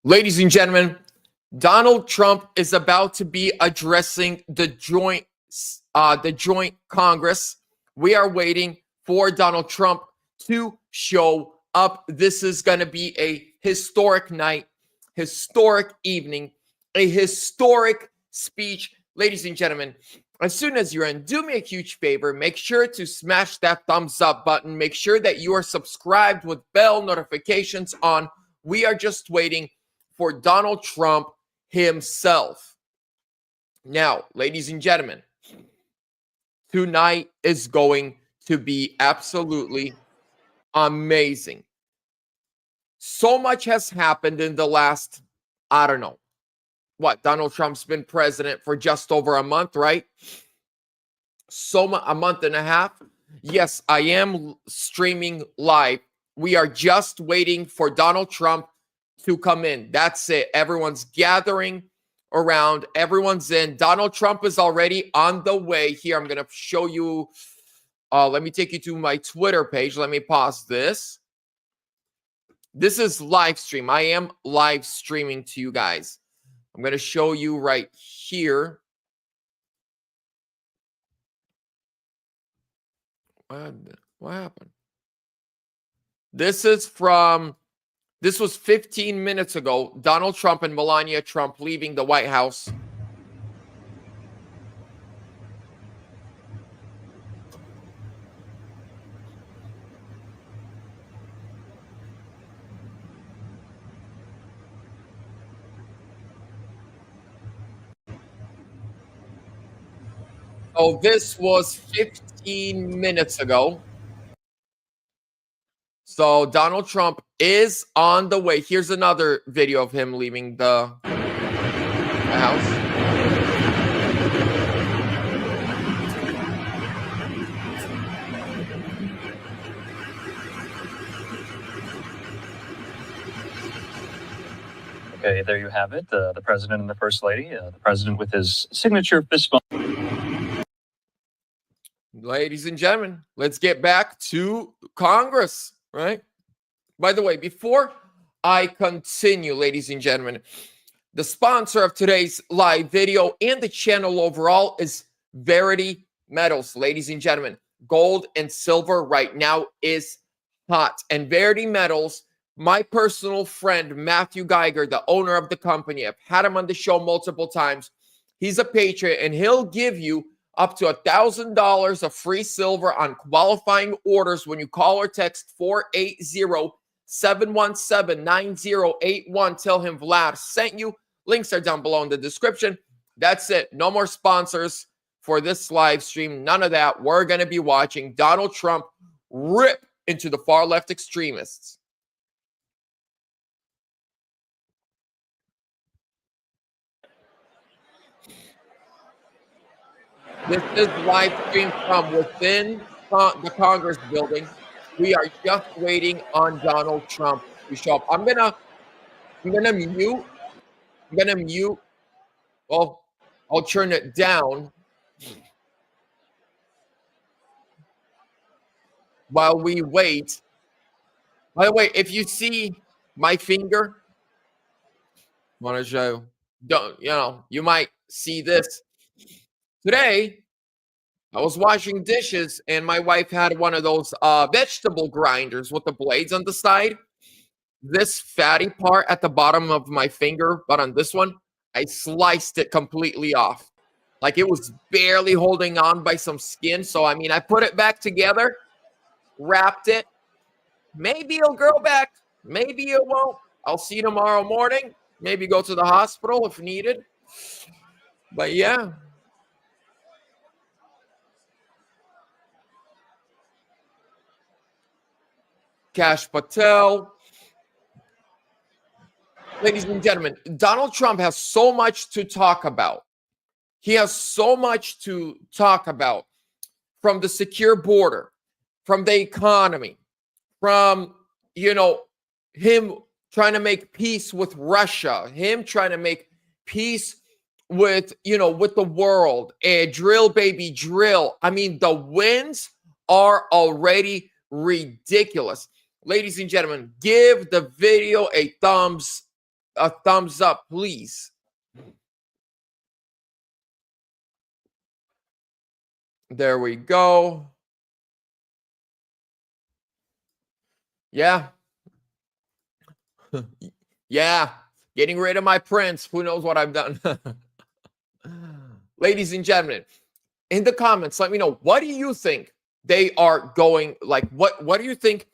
Ladies and gentlemen, Donald Trump is about to be addressing the joint Congress. We are waiting for Donald Trump to show up. This is going to be a historic night, historic evening, a historic speech. Ladies and gentlemen, as soon as you're in, do me a huge favor. Make sure to smash that thumbs up button. Make sure that you are subscribed with bell notifications on. We are just waiting for Donald Trump himself. Now, ladies and gentlemen, tonight is going to be absolutely amazing. So much has happened in the last, I don't know, Donald Trump's been president for just over a month, right? A month and a half. Yes, I am streaming live. We are just waiting for Donald Trump to come in. That's it. Everyone's gathering around. Everyone's in. Donald Trump is already on the way here. I'm going to show you. Let me take you to my Twitter page. Let me pause this. This is live stream. I am live streaming to you guys. I'm going to show you right here. What happened? This was 15 minutes ago. Donald Trump and Melania Trump leaving the White House. So this was 15 minutes ago. So Donald Trump is on the way. Here's another video of him leaving the house. Okay, there you have it. The president and the first lady. The president with his signature fist bump. Ladies and gentlemen, let's get back to Congress, right? By the way, before I continue, ladies and gentlemen, the sponsor of today's live video and the channel overall is VERITY Metals. Ladies and gentlemen, gold and silver right now is hot. And VERITY Metals, my personal friend, Matthew Geiger, the owner of the company, I've had him on the show multiple times. He's a patriot, and he'll give you up to $1,000 of free silver on qualifying orders when you call or text 480-717-9081. Tell him Vlad sent you. Links are down below in the description. That's it. No more sponsors for this live stream. None of that. We're going to be watching Donald Trump rip into the far left extremists. This is live stream from within the Congress building. We are just waiting on Donald Trump to show up. I'm gonna mute. Well, I'll turn it down while we wait. By the way, if you see my finger, I want to show. You might see this. Today, I was washing dishes, and my wife had one of those vegetable grinders with the blades on the side. This fatty part at the bottom of my finger, but on this one, I sliced it completely off. Like it was barely holding on by some skin. So, I mean, I put it back together, wrapped it. Maybe it'll grow back. Maybe it won't. I'll see you tomorrow morning. Maybe go to the hospital if needed. But yeah. Kash Patel. Ladies and gentlemen, Donald Trump has so much to talk about. He has so much to talk about, from the secure border, from the economy, from, him trying to make peace with Russia, him trying to make peace with, with the world, and drill, baby, drill. I mean, the wins are already ridiculous. Ladies and gentlemen, give the video a thumbs a thumbs up, please. There we go. Yeah. Yeah. Getting rid of my prints. Who knows what I've done? Ladies and gentlemen, in the comments, let me know, what do you think they are going, like, what do you think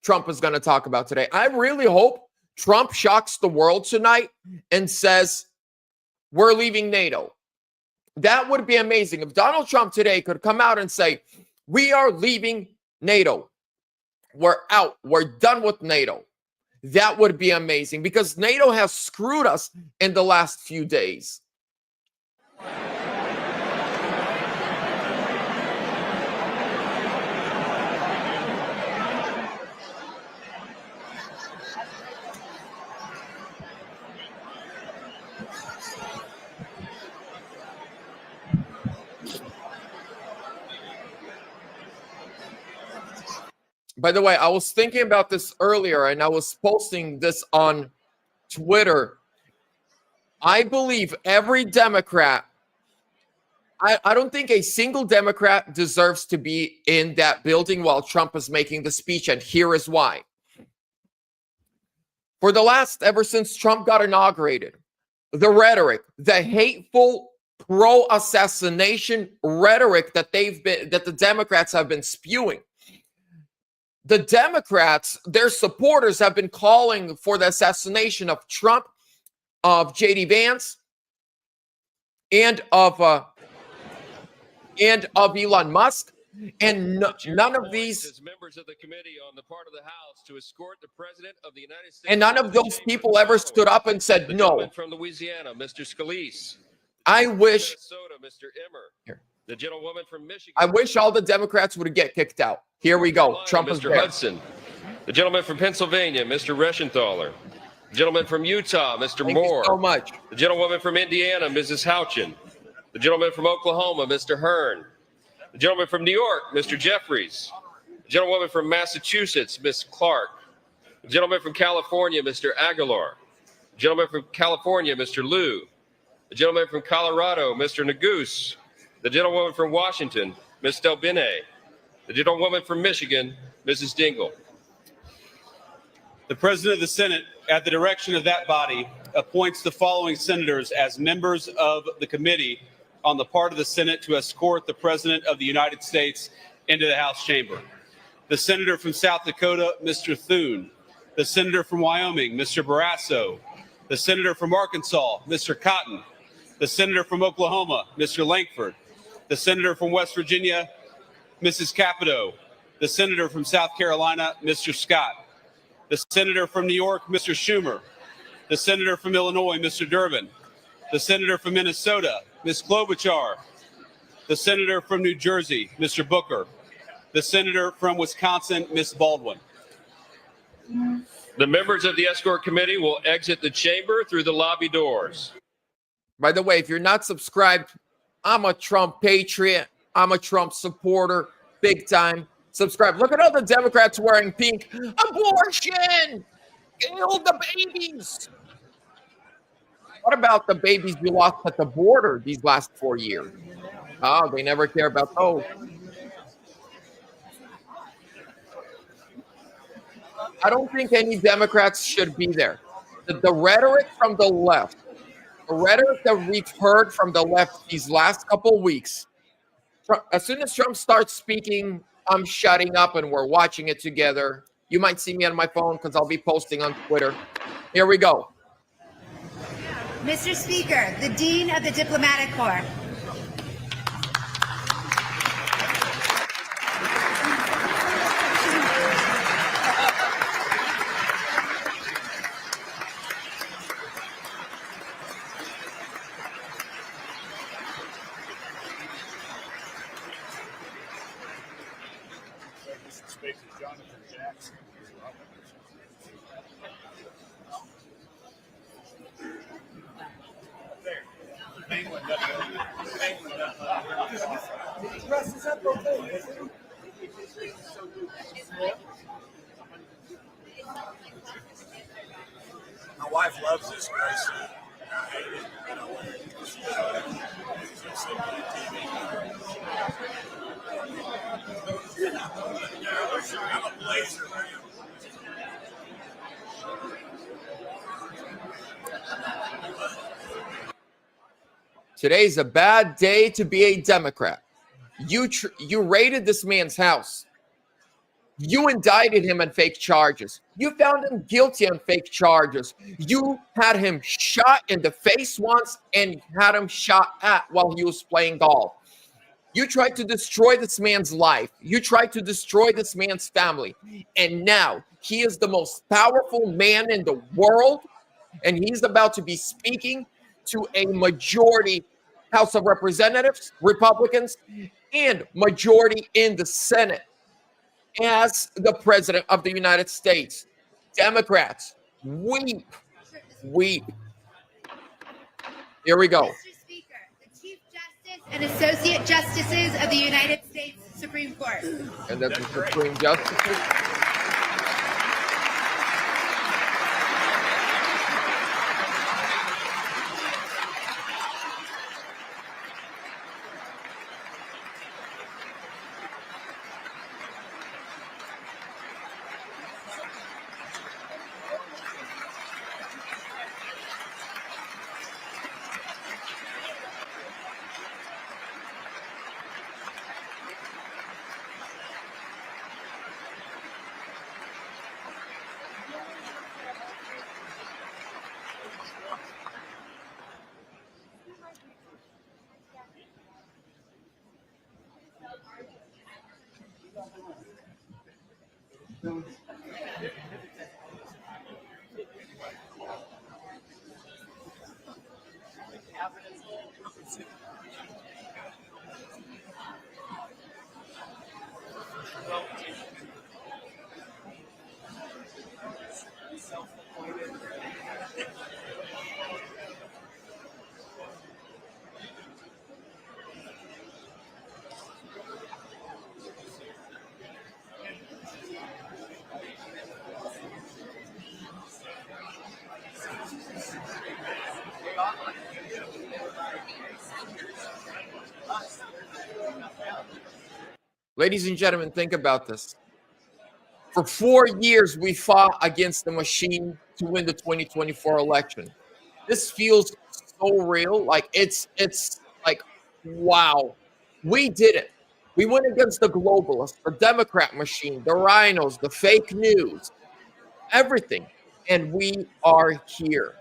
Trump is going to talk about today? I really hope Trump shocks the world tonight and says, we're leaving NATO. That would be amazing. If Donald Trump today could come out and say, we are leaving NATO. We're out. We're done with NATO. That would be amazing, because NATO has screwed us in the last few days. By the way, I was thinking about this earlier, and I was posting this on Twitter. I believe every Democrat, I don't think a single Democrat deserves to be in that building while Trump is making the speech, and here is why. For the last, ever since Trump got inaugurated, the rhetoric, the hateful pro-assassination rhetoric that the Democrats have been spewing. The Democrats, their supporters, have been calling for the assassination of Trump, of J.D. Vance, and of Elon Musk, and none of these members of the committee on the part of the House to escort the President of the United States, and none of those people ever stood up and said the no. gentleman from Louisiana, Mr. Scalise. I wish Minnesota, Mr. Emmer. Here. The gentlewoman from Michigan. I wish all the Democrats would get kicked out. Here we go. Trump is Mr. there. Hudson. The gentleman from Pennsylvania, Mr. Reschenthaler. The gentleman from Utah, Mr. Thank Moore. you so much. The gentlewoman from Indiana, Mrs. Houchin. The gentleman from Oklahoma, Mr. Hearn. The gentleman from New York, Mr. Jeffries. The gentlewoman from Massachusetts, Ms. Clark. The gentleman from California, Mr. Aguilar. The gentleman from California, Mr. Liu. The gentleman from Colorado, Mr. Neguse. The gentlewoman from Washington, Ms. Delbene. The gentlewoman from Michigan, Mrs. Dingle. The President of the Senate, at the direction of that body, appoints the following senators as members of the committee on the part of the Senate to escort the President of the United States into the House chamber. The Senator from South Dakota, Mr. Thune. The Senator from Wyoming, Mr. Barrasso. The Senator from Arkansas, Mr. Cotton. The Senator from Oklahoma, Mr. Lankford. The Senator from West Virginia, Mrs. Capito. The Senator from South Carolina, Mr. Scott. The Senator from New York, Mr. Schumer. The Senator from Illinois, Mr. Durbin. The Senator from Minnesota, Ms. Klobuchar. The Senator from New Jersey, Mr. Booker. The Senator from Wisconsin, Ms. Baldwin. The members of the escort committee will exit the chamber through the lobby doors. By the way, if you're not subscribed, I'm a Trump patriot. I'm a Trump supporter, big time. Subscribe. Look at all the Democrats wearing pink. Abortion! Kill the babies! What about the babies we lost at the border these last 4 years? Oh, they never care about those. I don't think any Democrats should be there. The rhetoric from the left, the rhetoric that we've heard from the left these last couple of weeks, as soon as Trump starts speaking, I'm shutting up and we're watching it together. You might see me on my phone because I'll be posting on Twitter. Here we go. Mr. Speaker, the Dean of the Diplomatic Corps. wife loves this, Grace. I'm a blazer, man. Today's a bad day to be a Democrat. You raided this man's house. You indicted him on fake charges. You found him guilty on fake charges. You had him shot in the face once and had him shot at while he was playing golf. You tried to destroy this man's life. You tried to destroy this man's family. And now he is the most powerful man in the world. And he's about to be speaking to a majority House of Representatives, Republicans, and majority in the Senate as the President of the United States. Democrats, weep, weep. Here we go. Mr. Speaker, the Chief Justice and Associate Justices of the United States Supreme Court. And that's the Supreme Justices. Ladies and gentlemen, think about this. For 4 years, we fought against the machine to win the 2024 election. This feels so real. Like it's like, wow, we did it. We went against the globalists, the Democrat machine, the rhinos, the fake news, everything. And we are here.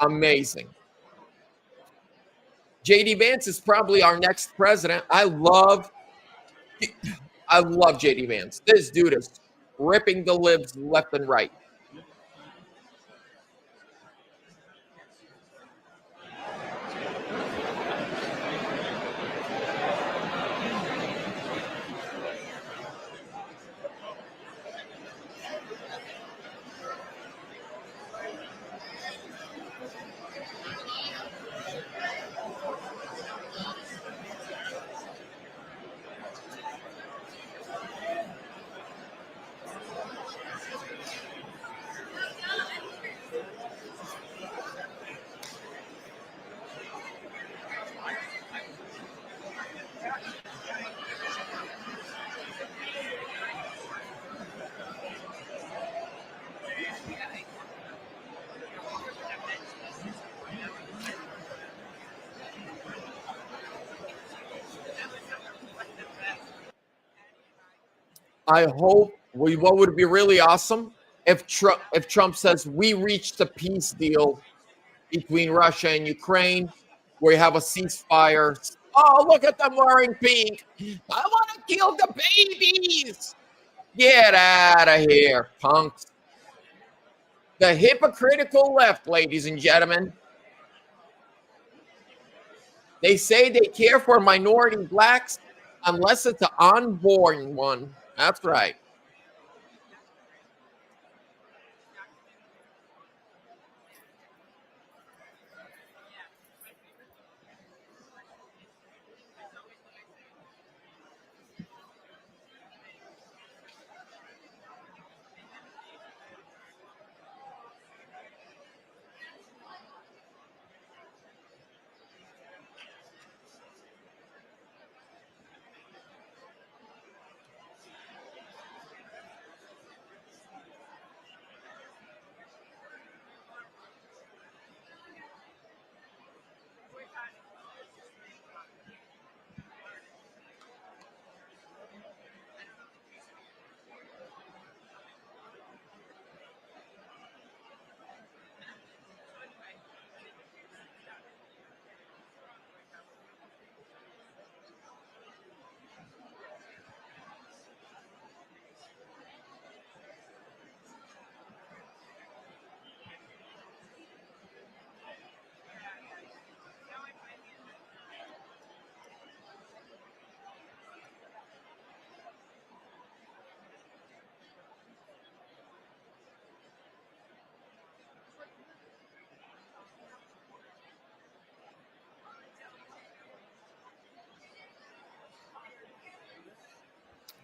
Amazing. JD Vance is probably our next president. I love JD Vance. This dude is ripping the libs left and right. I hope what would be really awesome if Trump says we reached a peace deal between Russia and Ukraine, where you have a ceasefire. Oh, look at them wearing pink. I want to kill the babies. Get out of here, punks. The hypocritical left, ladies and gentlemen. They say they care for minority blacks unless it's an unborn one. That's right.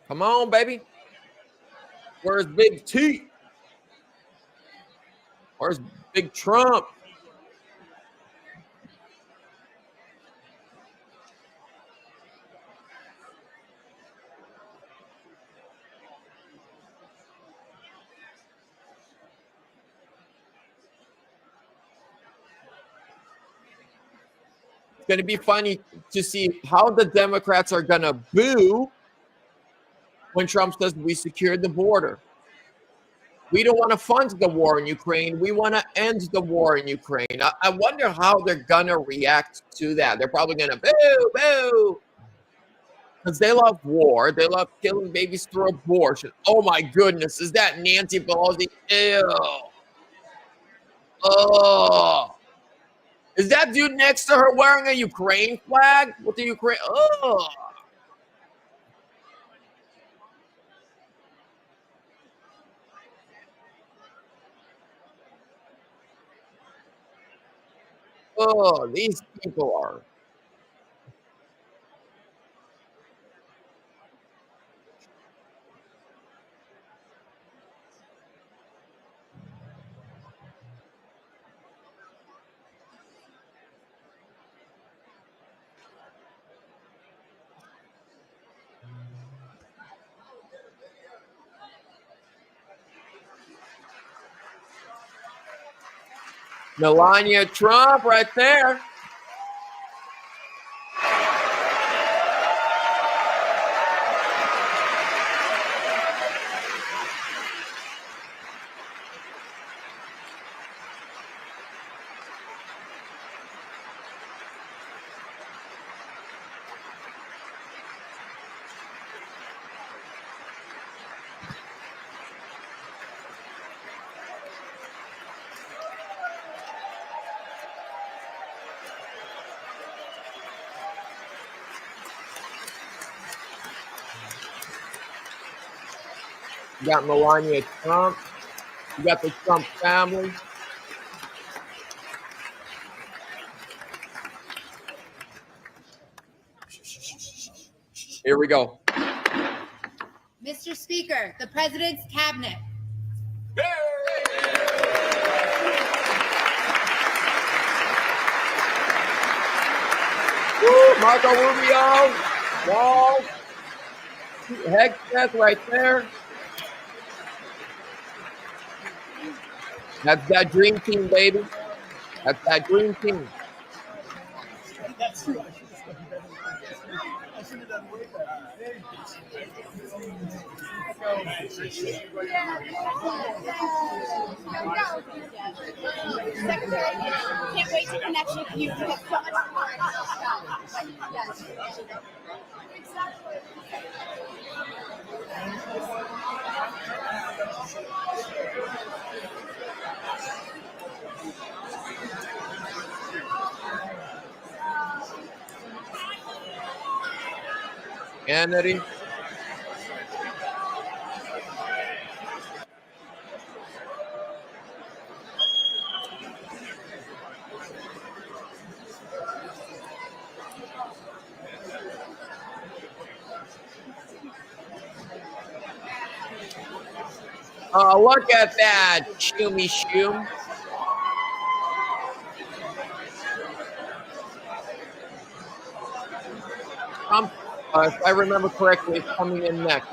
Come on, baby. Where's Big T? Where's Big Trump? It's going to be funny to see how the Democrats are going to boo when Trump says we secured the border. We don't want to fund the war in Ukraine. We want to end the war in Ukraine. I wonder how they're going to react to that. They're probably going to boo, boo. Because they love war. They love killing babies through abortion. Oh, my goodness. Is that Nancy Pelosi? Ew. Oh. Is that dude next to her wearing a Ukraine flag? With the Ukraine? Oh. Oh, these people are. Melania Trump right there. You got Melania Trump. You got the Trump family. Here we go. Mr. Speaker, the President's Cabinet. Woo, Marco Rubio. Wall. Hegseth right there. That's that dream team, baby. That's that dream team. Secretary, can't wait to connect with you. You have so much Kennedy. Oh, look at that. Shoomy shoom. Trump, if I remember correctly, is coming in next.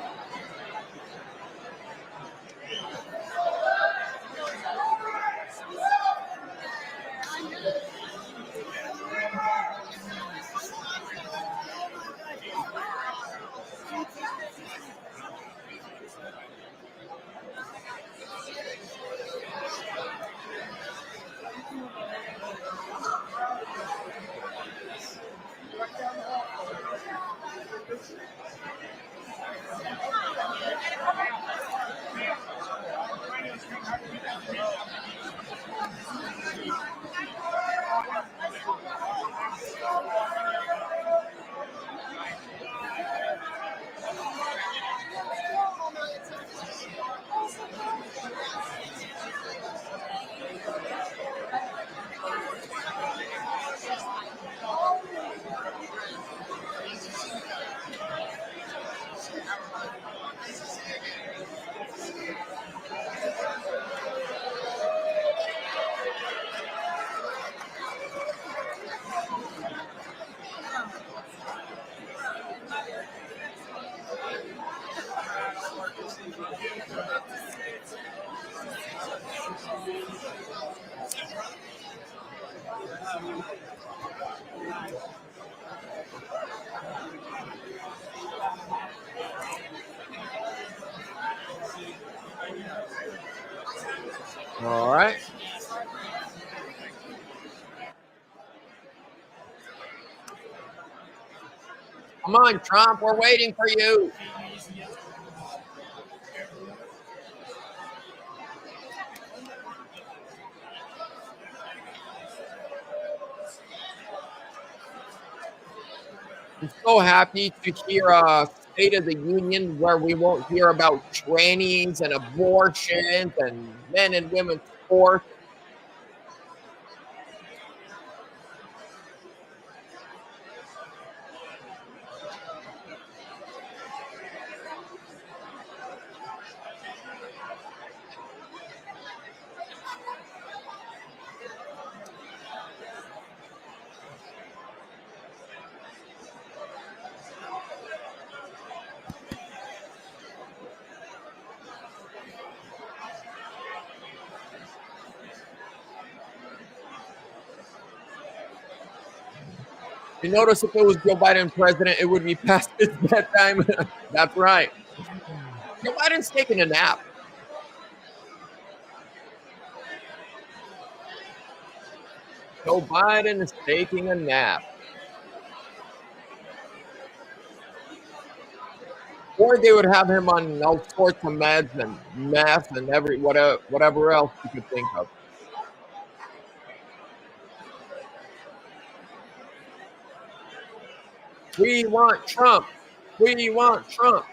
All right. Come on, Trump. We're waiting for you. I'm so happy to hear a State of the Union where we won't hear about trannies and abortions and men and women's sports. You notice if it was Joe Biden president, it would be past his bedtime. That's right. Joe Biden's taking a nap. Joe Biden is taking a nap. Or they would have him on all sorts of meds and meth and whatever else you could think of. We want Trump. We want Trump.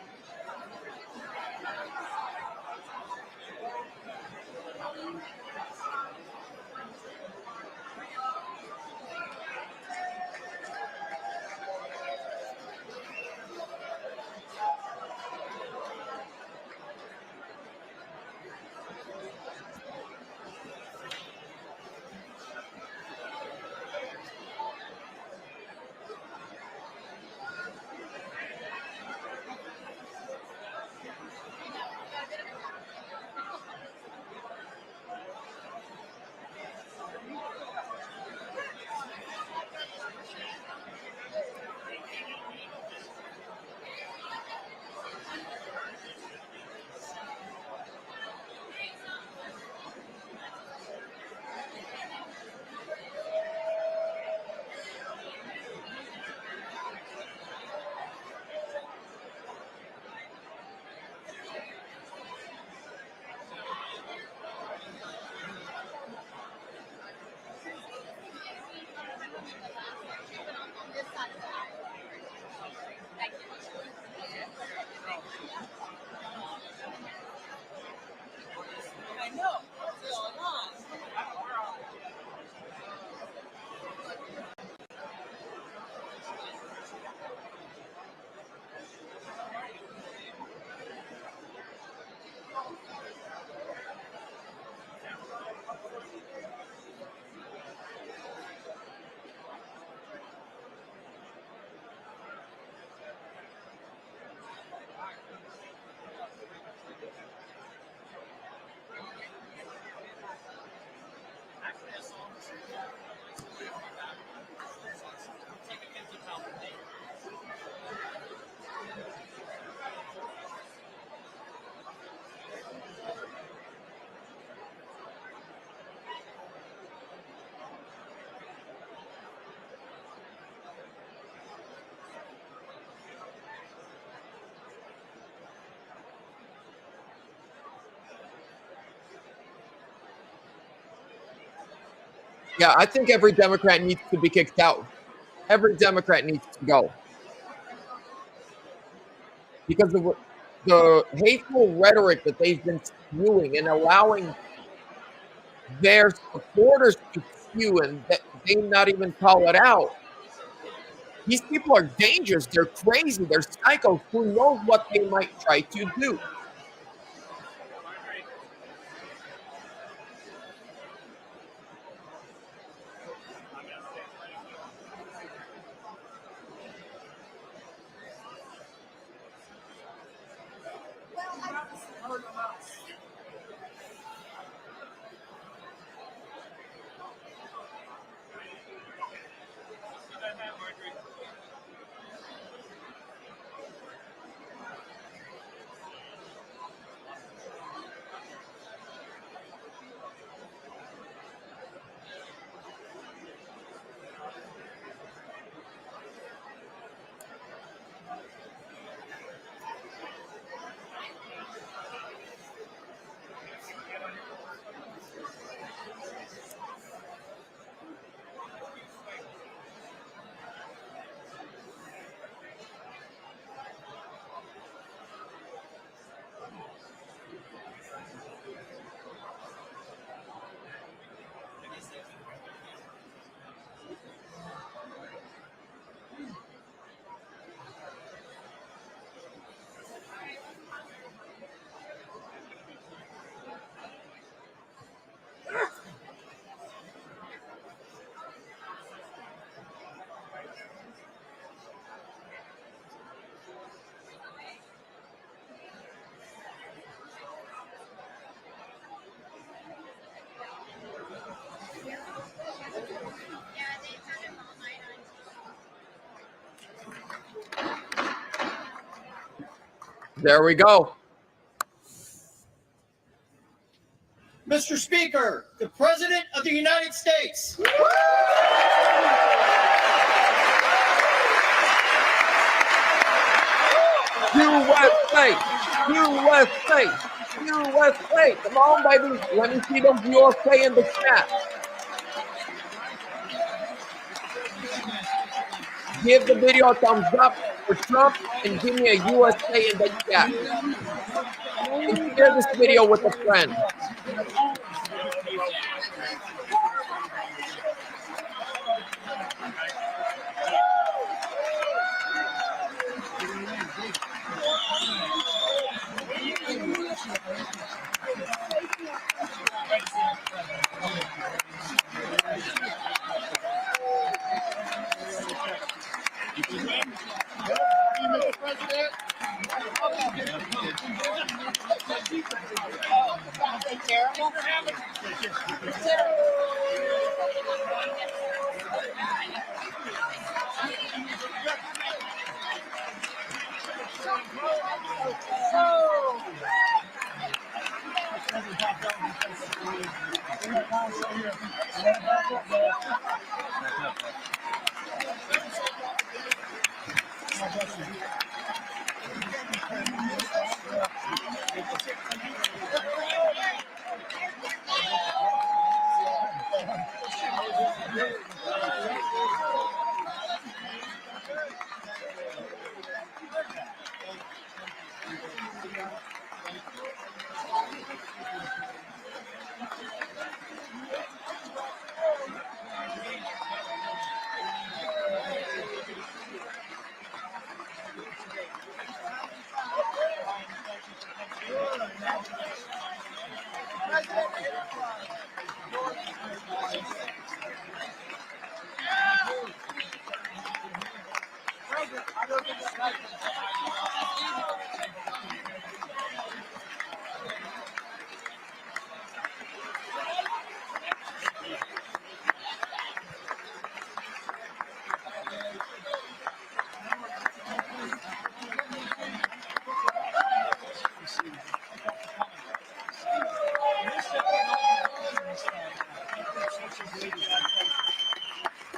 Yeah, I think every Democrat needs to be kicked out. Every Democrat needs to go because of the hateful rhetoric that they've been spewing and allowing their supporters to spew and they not even call it out. These people are dangerous. They're crazy. They're psychos. Who knows what they might try to do? There we go. Mr. Speaker, the President of the United States. USA, USA, USA. Come on, baby. Let me see those USA in the chat. Give the video a thumbs up for Trump and give me a USA in the chat. And share this video with a friend.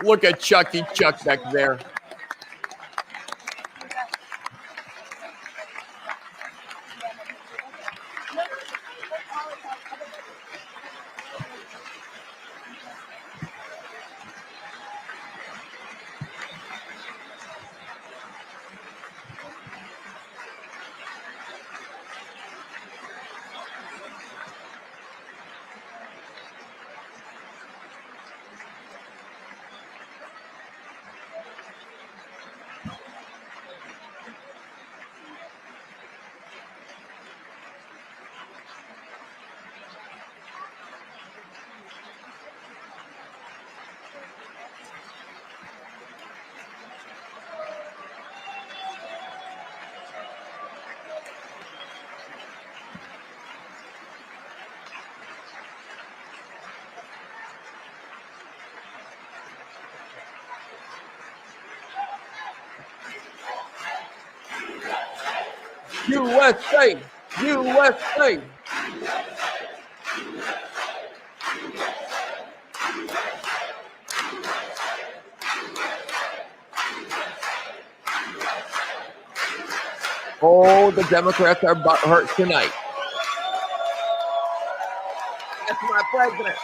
Look at Chucky Chuck back there. USA, USA. Oh, the Democrats are butthurt tonight. That's my president.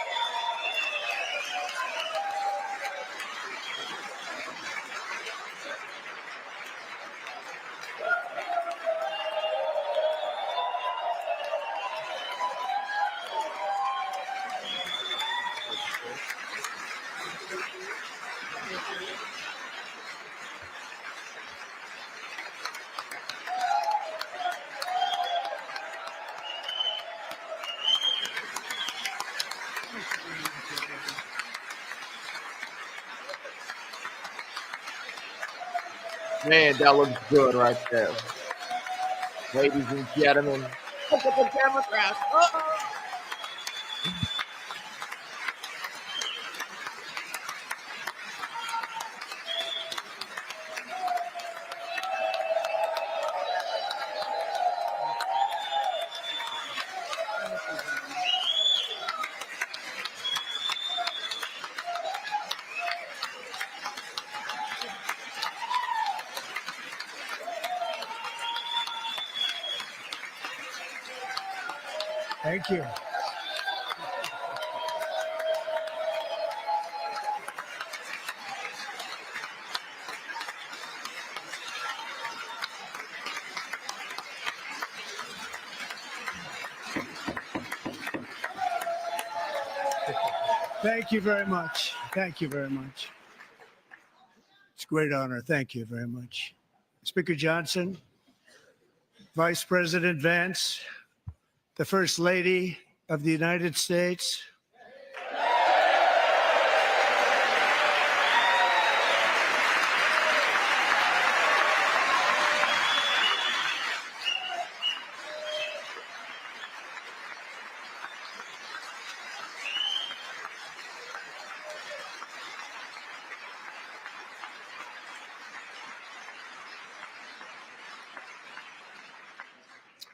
Man, that looks good right there. Ladies and gentlemen, look at the Democrats. Uh-oh. Thank you. Thank you very much. Thank you very much. It's a great honor. Thank you very much. Speaker Johnson, Vice President Vance, the First Lady of the United States,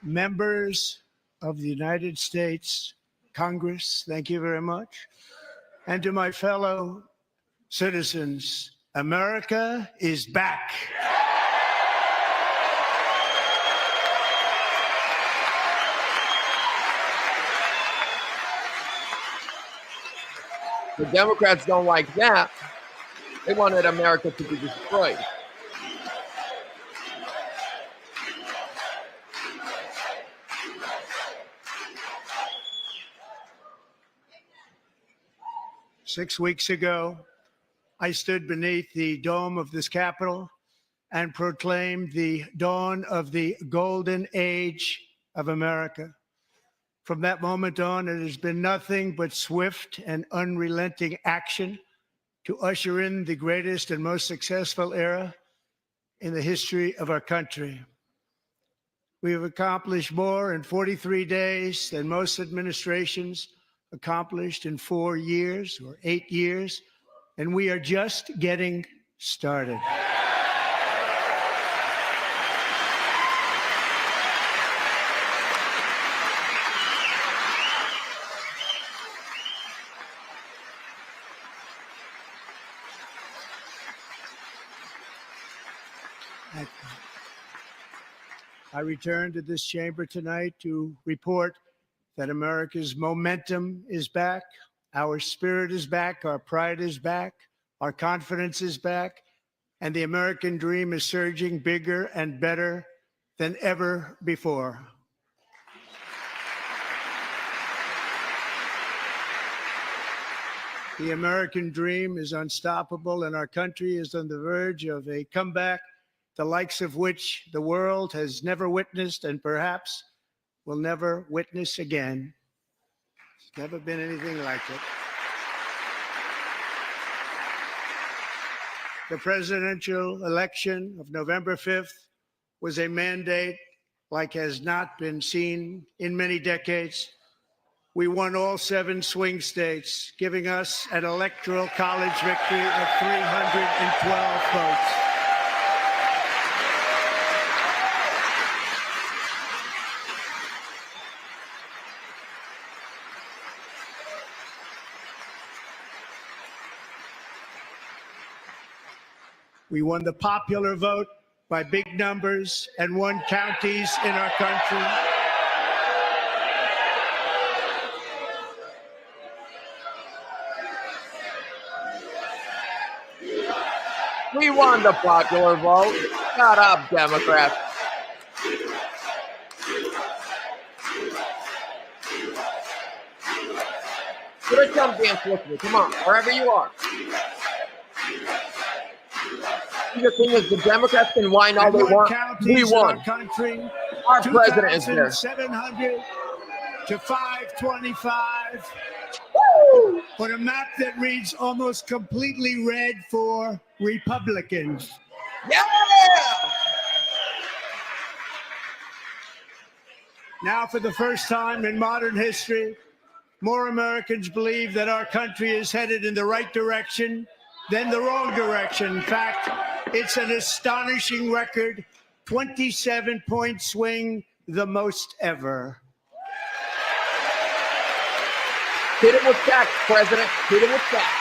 members of the United States Congress, thank you very much. And to my fellow citizens, America is back. The Democrats don't like that. They wanted America to be destroyed. Six weeks ago, I stood beneath the dome of this Capitol and proclaimed the dawn of the golden age of America. From that moment on, it has been nothing but swift and unrelenting action to usher in the greatest and most successful era in the history of our country. We have accomplished more in 43 days than most administrations accomplished in 4 years or 8 years, and we are just getting started. I return to this chamber tonight to report that America's momentum is back, our spirit is back, our pride is back, our confidence is back, and the American dream is surging bigger and better than ever before. The American dream is unstoppable, and our country is on the verge of a comeback, the likes of which the world has never witnessed and perhaps will never witness again. There's never been anything like it. The presidential election of November 5th was a mandate like has not been seen in many decades. We won all 7 swing states, giving us an electoral college victory of 312 votes. We won the popular vote by big numbers and won counties in our country. We won the popular vote. Shut up, Democrats. Here come dance with me. Come on, wherever you are. The thing is, the Democrats can whine all they want. We won. Our president is there. 700 to 525. Woo! On a map that reads almost completely red for Republicans. Yeah! Now, for the first time in modern history, more Americans believe that our country is headed in the right direction than the wrong direction. In fact, it's an astonishing record, 27-point swing, the most ever. Hit it with facts, President. Hit it with facts.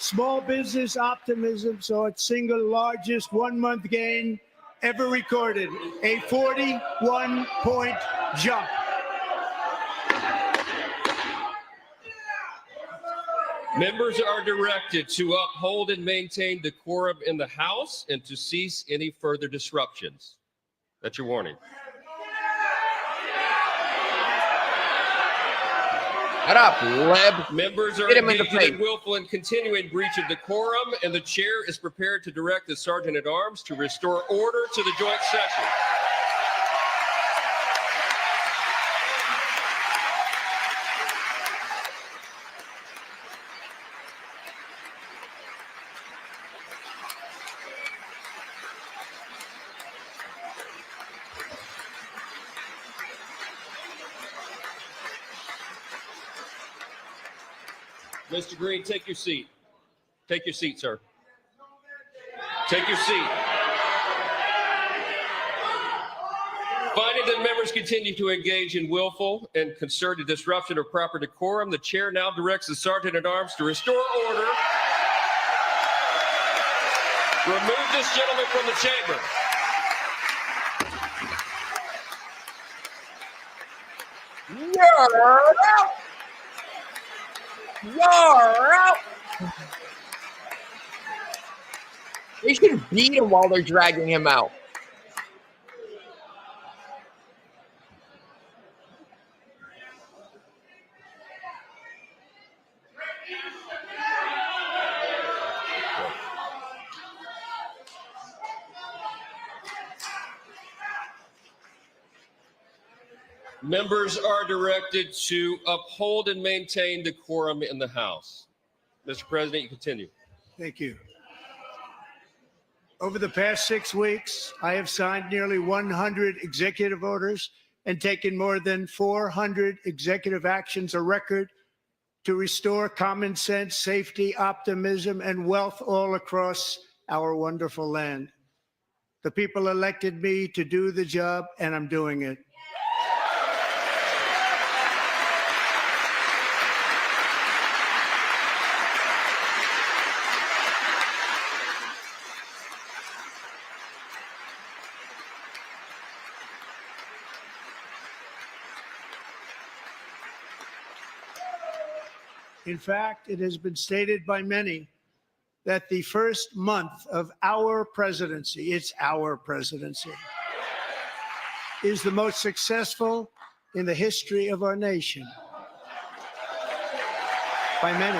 Small business optimism saw its single largest one-month gain ever recorded, a 41-point jump. Members are directed to uphold and maintain decorum in the House and to cease any further disruptions. That's your warning. Shut up, lib. Members are Hit him in the engaging face. in willful and continuing breach of decorum, and the chair is prepared to direct the Sergeant at Arms to restore order to the joint session. Mr. Green, take your seat. Take your seat, sir. Take your seat. Finding that members continue to engage in willful and concerted disruption of proper decorum, the chair now directs the Sergeant at Arms to restore order. Remove this gentleman from the chamber. You're out. You're out. They should beat him while they're dragging him out. Members are directed to uphold and maintain decorum in the House. Mr. President, you continue. Thank you. Over the past 6 weeks, I have signed nearly 100 executive orders and taken more than 400 executive actions, a record to restore common sense, safety, optimism, and wealth all across our wonderful land. The people elected me to do the job, and I'm doing it. In fact, it has been stated by many that the first month of our presidency, it's our presidency, is the most successful in the history of our nation. By many.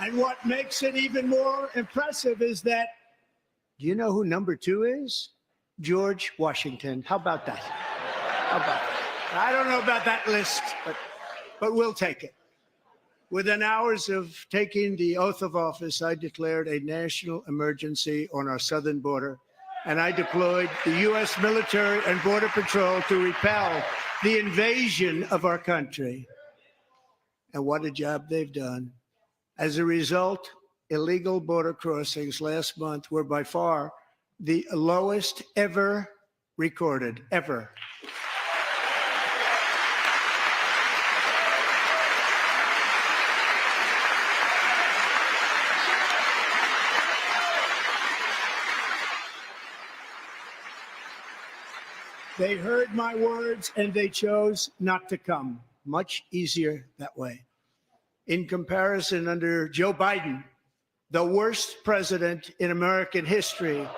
And what makes it even more impressive is that, do you know who number 2 is? George Washington. How about that? How about that? I don't know about that list, but we'll take it. Within hours of taking the oath of office, I declared a national emergency on our southern border, and I deployed the U.S. military and Border Patrol to repel the invasion of our country. And what a job they've done. As a result, illegal border crossings last month were by far the lowest ever recorded, ever. They heard my words and they chose not to come. Much easier that way. In comparison, under Joe Biden, the worst president in American history,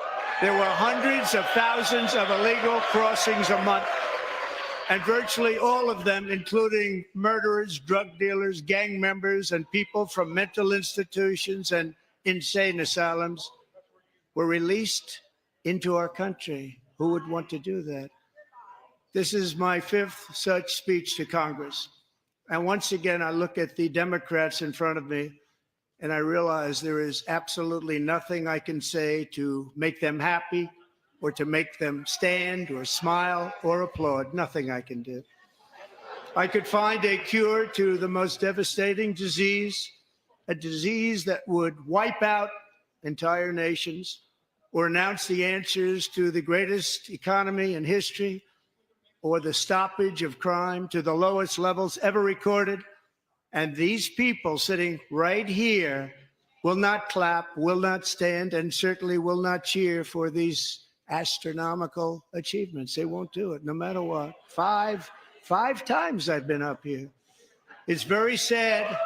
there were hundreds of thousands of illegal crossings a month, and virtually all of them, including murderers, drug dealers, gang members, and people from mental institutions and insane asylums, were released into our country. Who would want to do that? This is my 5th such speech to Congress. And once again, I look at the Democrats in front of me, and I realize there is absolutely nothing I can say to make them happy or to make them stand or smile or applaud. Nothing I can do. I could find a cure to the most devastating disease, a disease that would wipe out entire nations, or announce the answers to the greatest economy in history or the stoppage of crime to the lowest levels ever recorded. And these people sitting right here will not clap, will not stand, and certainly will not cheer for these astronomical achievements. They won't do it, no matter what. Five times I've been up here. It's very sad,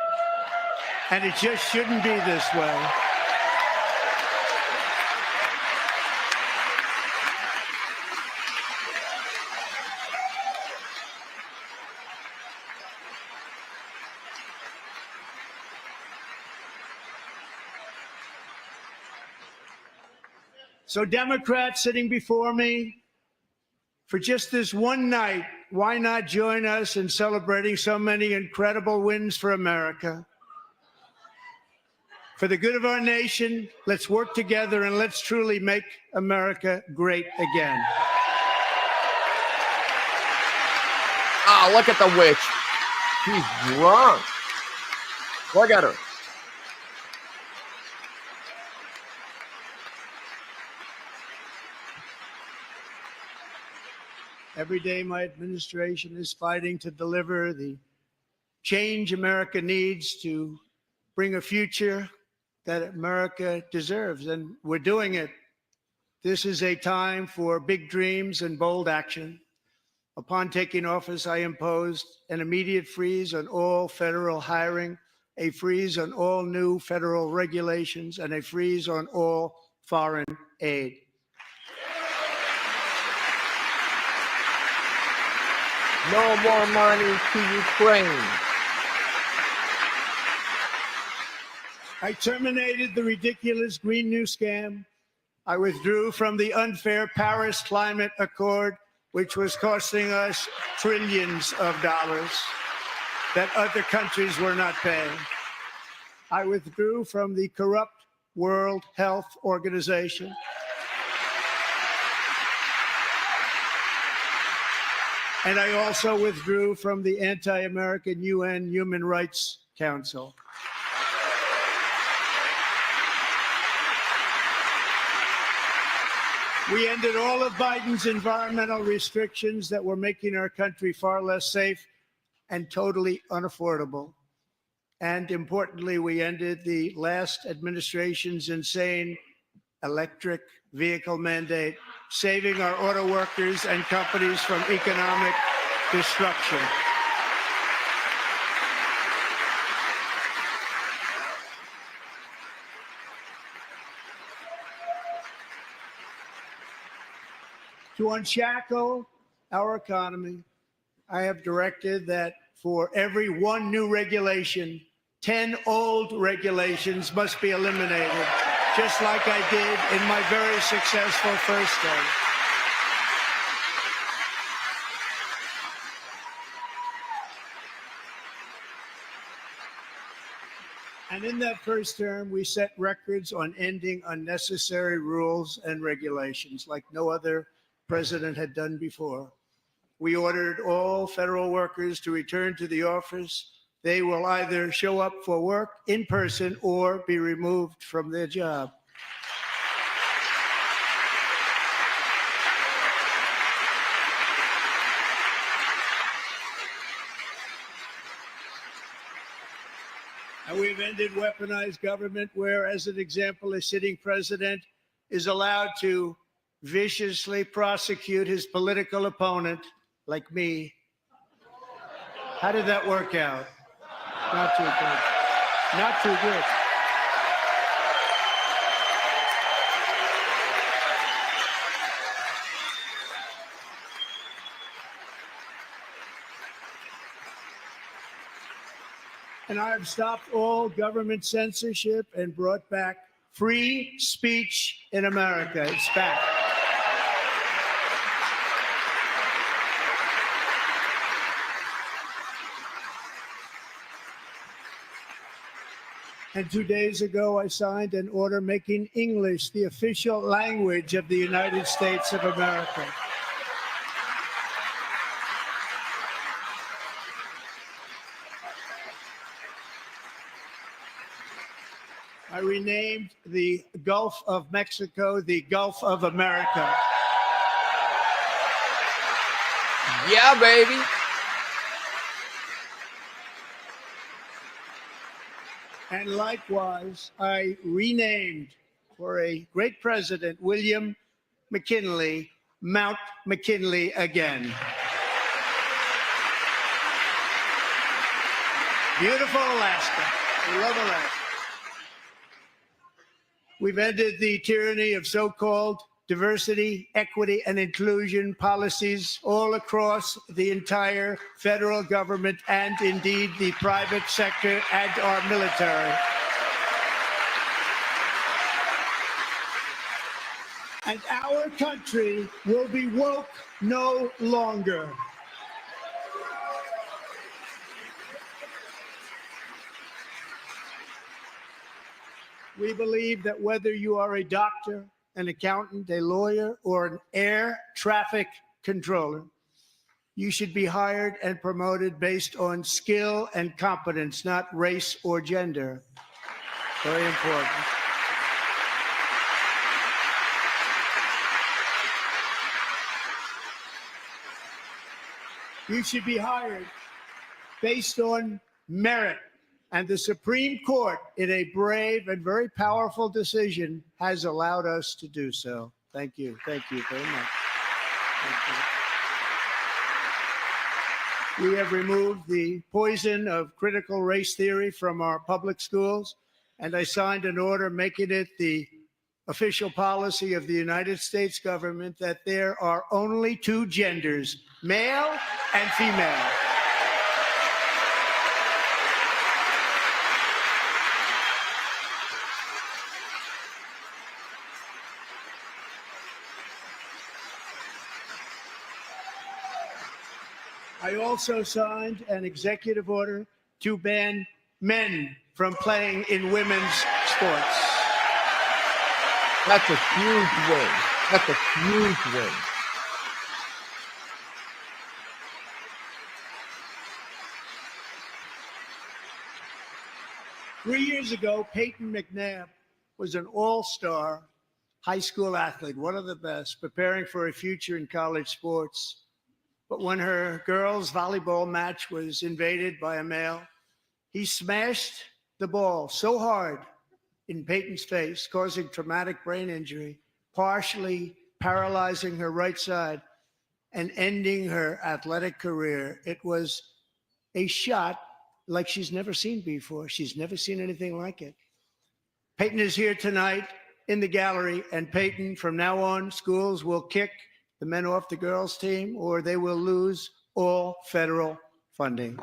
and it just shouldn't be this way. So Democrats sitting before me, for just this one night, why not join us in celebrating so many incredible wins for America? For the good of our nation, let's work together and let's truly make America great again. Ah, look at the witch. She's drunk. Look at her. Every day, my administration is fighting to deliver the change America needs to bring a future that America deserves, and we're doing it. This is a time for big dreams and bold action. Upon taking office, I imposed an immediate freeze on all federal hiring, a freeze on all new federal regulations, and a freeze on all foreign aid. No more money to Ukraine. I terminated the ridiculous Green New Scam. I withdrew from the unfair Paris Climate Accord, which was costing us trillions of dollars that other countries were not paying. I withdrew from the corrupt World Health Organization. And I also withdrew from the anti-American UN Human Rights Council. We ended all of Biden's environmental restrictions that were making our country far less safe and totally unaffordable. And importantly, we ended the last administration's insane electric vehicle mandate, saving our auto workers and companies from economic destruction. To unshackle our economy, I have directed that for every one new regulation, 10 old regulations must be eliminated, just like I did in my very successful first term. And in that first term, we set records on ending unnecessary rules and regulations like no other president had done before. We ordered all federal workers to return to the office. They will either show up for work in person or be removed from their job. And we've ended weaponized government where, as an example, a sitting president is allowed to viciously prosecute his political opponent, like me. How did that work out? Not too good. Not too good. And I have stopped all government censorship and brought back free speech in America. It's back. And 2 days ago, I signed an order making English the official language of the United States of America. I renamed the Gulf of Mexico the Gulf of America. Yeah, baby. And likewise, I renamed for a great president, William McKinley, Mount McKinley again. Beautiful Alaska. We love Alaska. We've ended the tyranny of so-called diversity, equity, and inclusion policies all across the entire federal government and indeed the private sector and our military. And our country will be woke no longer. We believe that whether you are a doctor, an accountant, a lawyer, or an air traffic controller, you should be hired and promoted based on skill and competence, not race or gender. Very important. You should be hired based on merit. And the Supreme Court, in a brave and very powerful decision, has allowed us to do so. Thank you. Thank you very much. Thank you. We have removed the poison of critical race theory from our public schools, and I signed an order making it the official policy of the United States government that there are only two genders, male and female. I also signed an executive order to ban men from playing in women's sports. That's a huge win. That's a huge win. Three years ago, Peyton McNabb was an all-star high school athlete, one of the best, preparing for a future in college sports. But when her girls' volleyball match was invaded by a male, he smashed the ball so hard in Peyton's face, causing traumatic brain injury, partially paralyzing her right side and ending her athletic career. It was a shot like she's never seen before. She's never seen anything like it. Peyton is here tonight in the gallery, and Peyton, from now on, schools will kick the men off the girls' team, or they will lose all federal funding.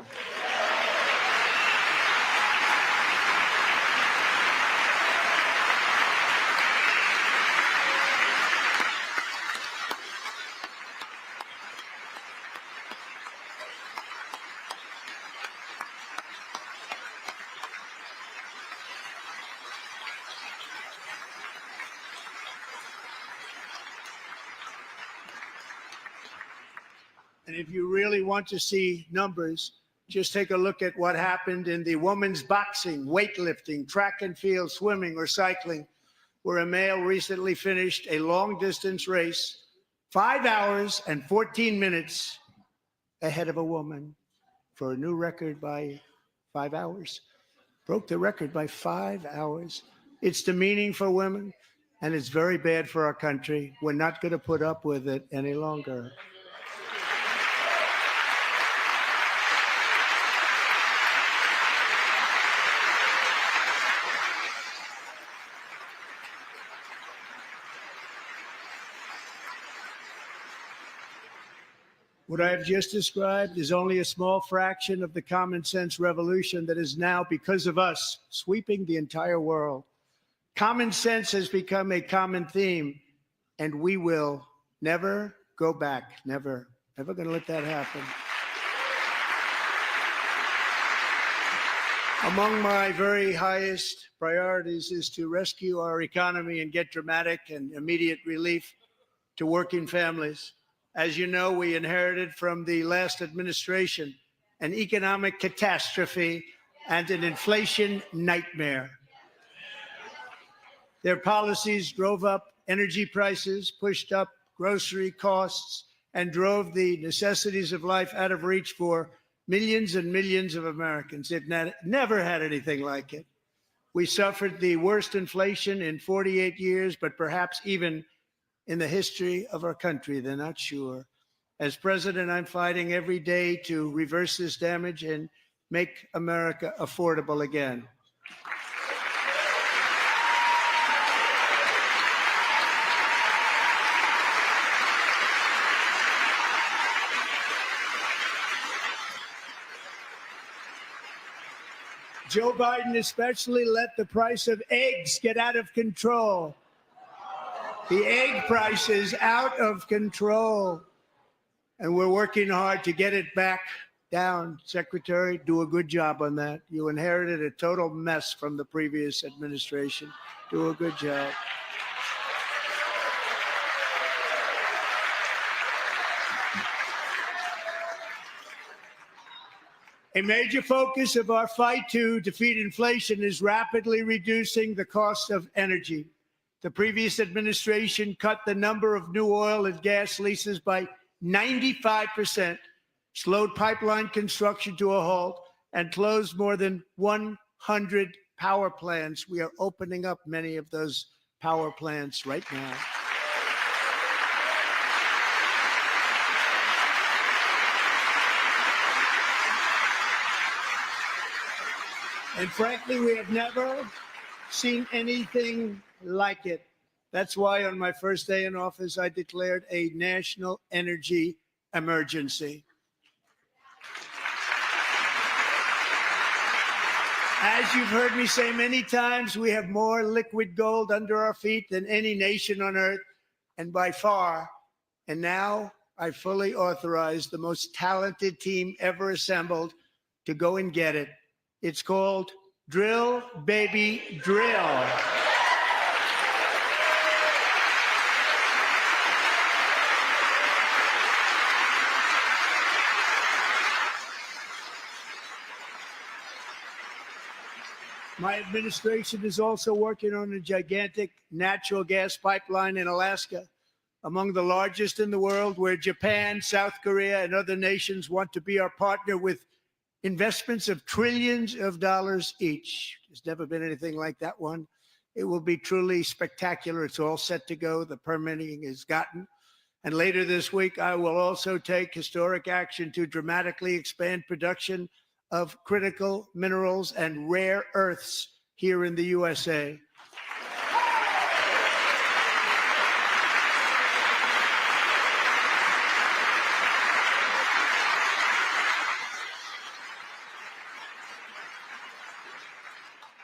And if you really want to see numbers, just take a look at what happened in the women's boxing, weightlifting, track and field, swimming, or cycling, where a male recently finished a long-distance race 5 hours and 14 minutes ahead of a woman for a new record by 5 hours. Broke the record by 5 hours. It's demeaning for women, and it's very bad for our country. We're not going to put up with it any longer. What I have just described is only a small fraction of the common sense revolution that is now, because of us, sweeping the entire world. Common sense has become a common theme, and we will never go back. Never. Never going to let that happen. Among my very highest priorities is to rescue our economy and get dramatic and immediate relief to working families. As you know, we inherited from the last administration an economic catastrophe and an inflation nightmare. Their policies drove up energy prices, pushed up grocery costs, and drove the necessities of life out of reach for millions and millions of Americans. It never had anything like it. We suffered the worst inflation in 48 years, but perhaps even in the history of our country. They're not sure. As president, I'm fighting every day to reverse this damage and make America affordable again. Joe Biden especially let the price of eggs get out of control. The egg price is out of control. And we're working hard to get it back down. Secretary, do a good job on that. You inherited a total mess from the previous administration. Do a good job. A major focus of our fight to defeat inflation is rapidly reducing the cost of energy. The previous administration cut the number of new oil and gas leases by 95%, slowed pipeline construction to a halt, and closed more than 100 power plants. We are opening up many of those power plants right now. And frankly, we have never seen anything like it. That's why on my first day in office, I declared a national energy emergency. As you've heard me say many times, we have more liquid gold under our feet than any nation on earth, and by far. And now I fully authorize the most talented team ever assembled to go and get it. It's called Drill, Baby, Drill. My administration is also working on a gigantic natural gas pipeline in Alaska, among the largest in the world, where Japan, South Korea, and other nations want to be our partner with investments of trillions of dollars each. There's never been anything like that one. It will be truly spectacular. It's all set to go. The permitting is gotten. And later this week, I will also take historic action to dramatically expand production of critical minerals and rare earths here in the USA.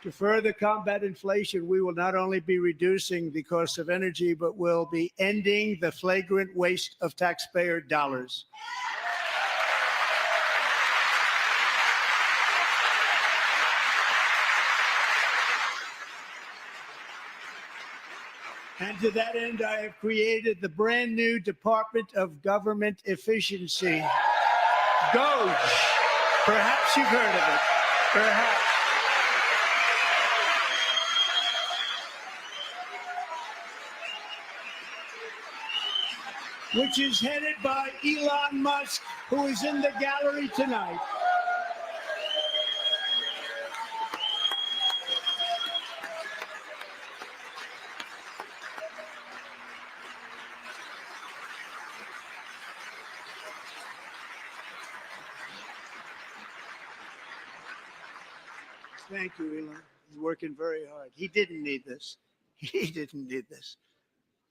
To further combat inflation, we will not only be reducing the cost of energy, but will be ending the flagrant waste of taxpayer dollars. And to that end, I have created the brand new Department of Government Efficiency, DOGE. Perhaps you've heard of it. Perhaps. Which is headed by Elon Musk, who is in the gallery tonight. Thank you, Elon. He's working very hard. He didn't need this. He didn't need this.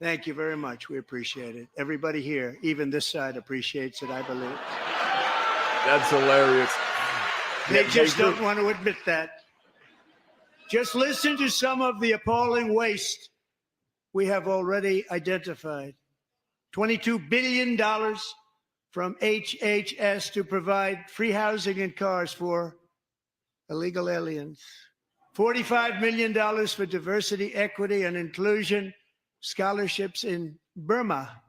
Thank you very much. We appreciate it. Everybody here, even this side, appreciates it, I believe. That's hilarious. They just don't want to admit that. Just listen to some of the appalling waste we have already identified. $22 billion from HHS to provide free housing and cars for illegal aliens. $45 million for diversity, equity, and inclusion scholarships in Burma.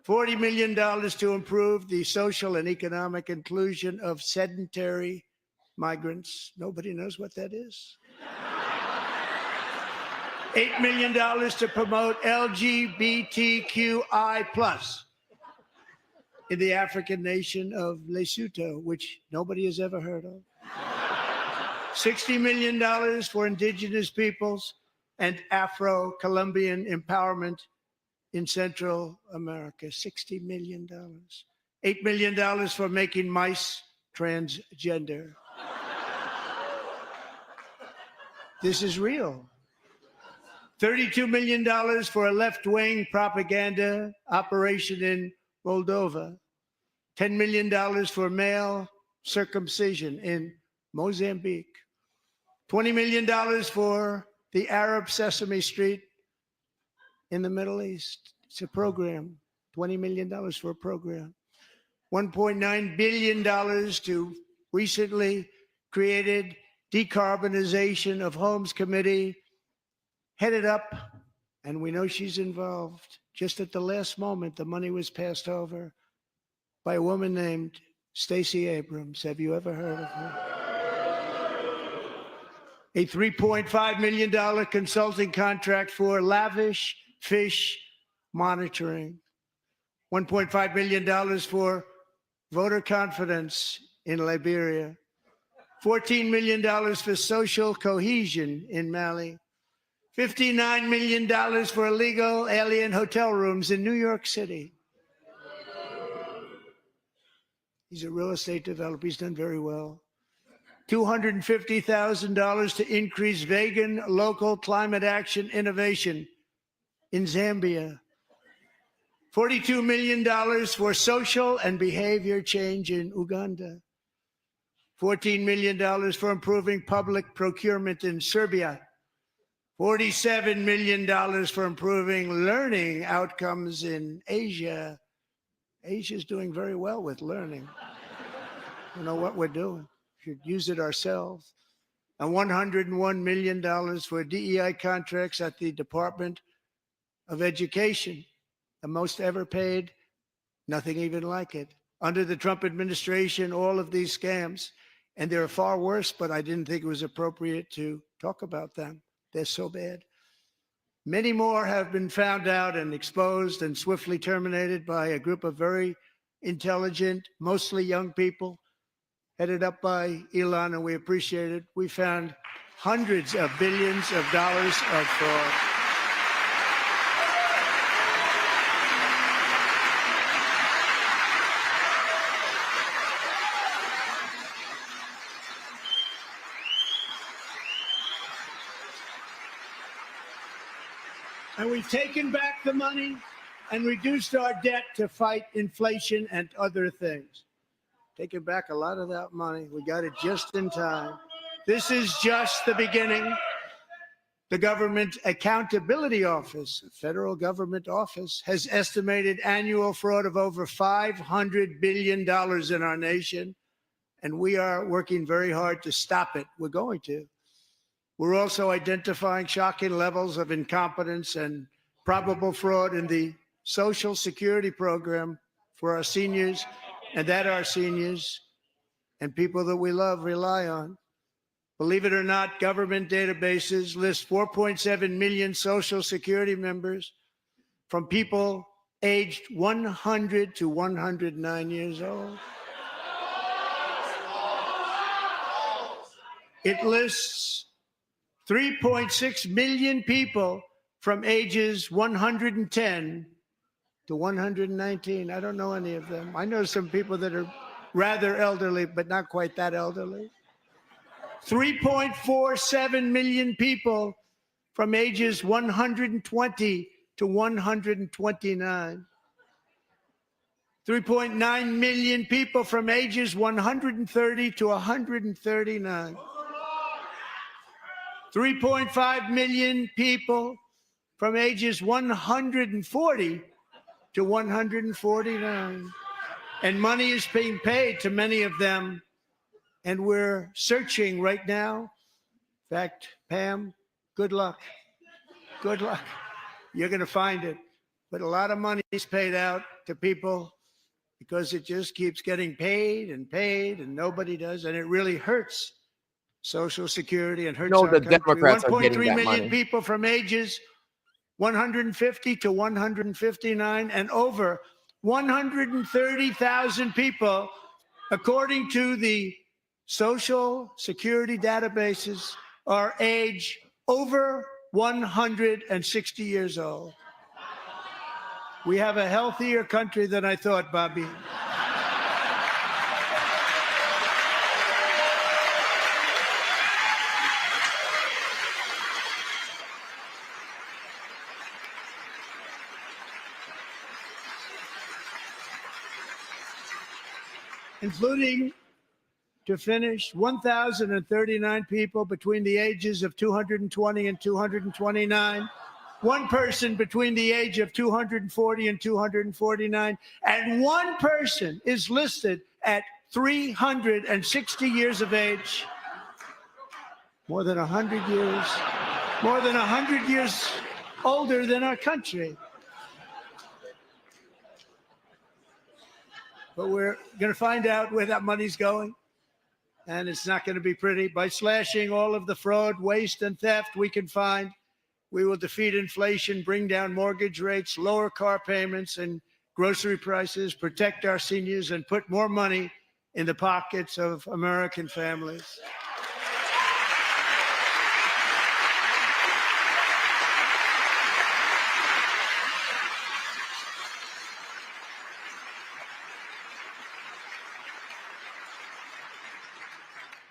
$40 million to improve the social and economic inclusion of sedentary migrants. Nobody knows what that is. $8 million to promote LGBTQI+ in the African nation of Lesotho, which nobody has ever heard of. $60 million for indigenous peoples and Afro-Colombian empowerment in Central America. $60 million. $8 million for making mice transgender. This is real. $32 million for a left-wing propaganda operation in Moldova. $10 million for male circumcision in Mozambique. $20 million for the Arab Sesame Street in the Middle East. It's a program. $20 million for a program. $1.9 billion to recently created Decarbonization of Homes Committee, headed up, and we know she's involved. Just at the last moment, the money was passed over by a woman named Stacey Abrams. Have you ever heard of her? A $3.5 million consulting contract for lavish fish monitoring. $1.5 million for voter confidence in Liberia. $14 million for social cohesion in Mali. $59 million for illegal alien hotel rooms in New York City. He's a real estate developer. He's done very well. $250,000 to increase vegan local climate action innovation in Zambia. $42 million for social and behavior change in Uganda. $14 million for improving public procurement in Serbia. $47 million for improving learning outcomes in Asia. Asia's doing very well with learning. I don't know what we're doing. We should use it ourselves. And $101 million for DEI contracts at the Department of Education, the most ever paid, nothing even like it. Under the Trump administration, all of these scams, and they're far worse, but I didn't think it was appropriate to talk about them. They're so bad. Many more have been found out and exposed and swiftly terminated by a group of very intelligent, mostly young people, headed up by Elon, and we appreciate it. We found hundreds of billions of dollars of fraud. And we've taken back the money and reduced our debt to fight inflation and other things. Taking back a lot of that money. We got it just in time. This is just the beginning. The Government Accountability Office, a federal government office, has estimated annual fraud of over $500 billion in our nation, and we are working very hard to stop it. We're going to. We're also identifying shocking levels of incompetence and probable fraud in the Social Security program for our seniors, and that our seniors and people that we love rely on. Believe it or not, government databases list 4.7 million Social Security members from people aged 100 to 109 years old. It lists 3.6 million people from ages 110 to 119. I don't know any of them. I know some people that are rather elderly, but not quite that elderly. 3.47 million people from ages 120 to 129. 3.9 million people from ages 130 to 139. 3.5 million people from ages 140 to 149. And money is being paid to many of them. And we're searching right now. In fact, Pam, good luck. Good luck. You're going to find it. But a lot of money is paid out to people because it just keeps getting paid and nobody does. And it really hurts Social Security and hurts No, our the country. Democrats are 1.3 getting that million money. people from ages 150 to 159, and over 130,000 people, according to the Social Security databases, are age over 160 years old. We have a healthier country than I thought, Bobby. Including, to finish, 1,039 people between the ages of 220 and 229, one person between the age of 240 and 249, and one person is listed at 360 years of age. More than 100 years older than our country. But we're going to find out where that money's going, and it's not going to be pretty. By slashing all of the fraud, waste, and theft we can find, we will defeat inflation, bring down mortgage rates, lower car payments and grocery prices, protect our seniors, and put more money in the pockets of American families.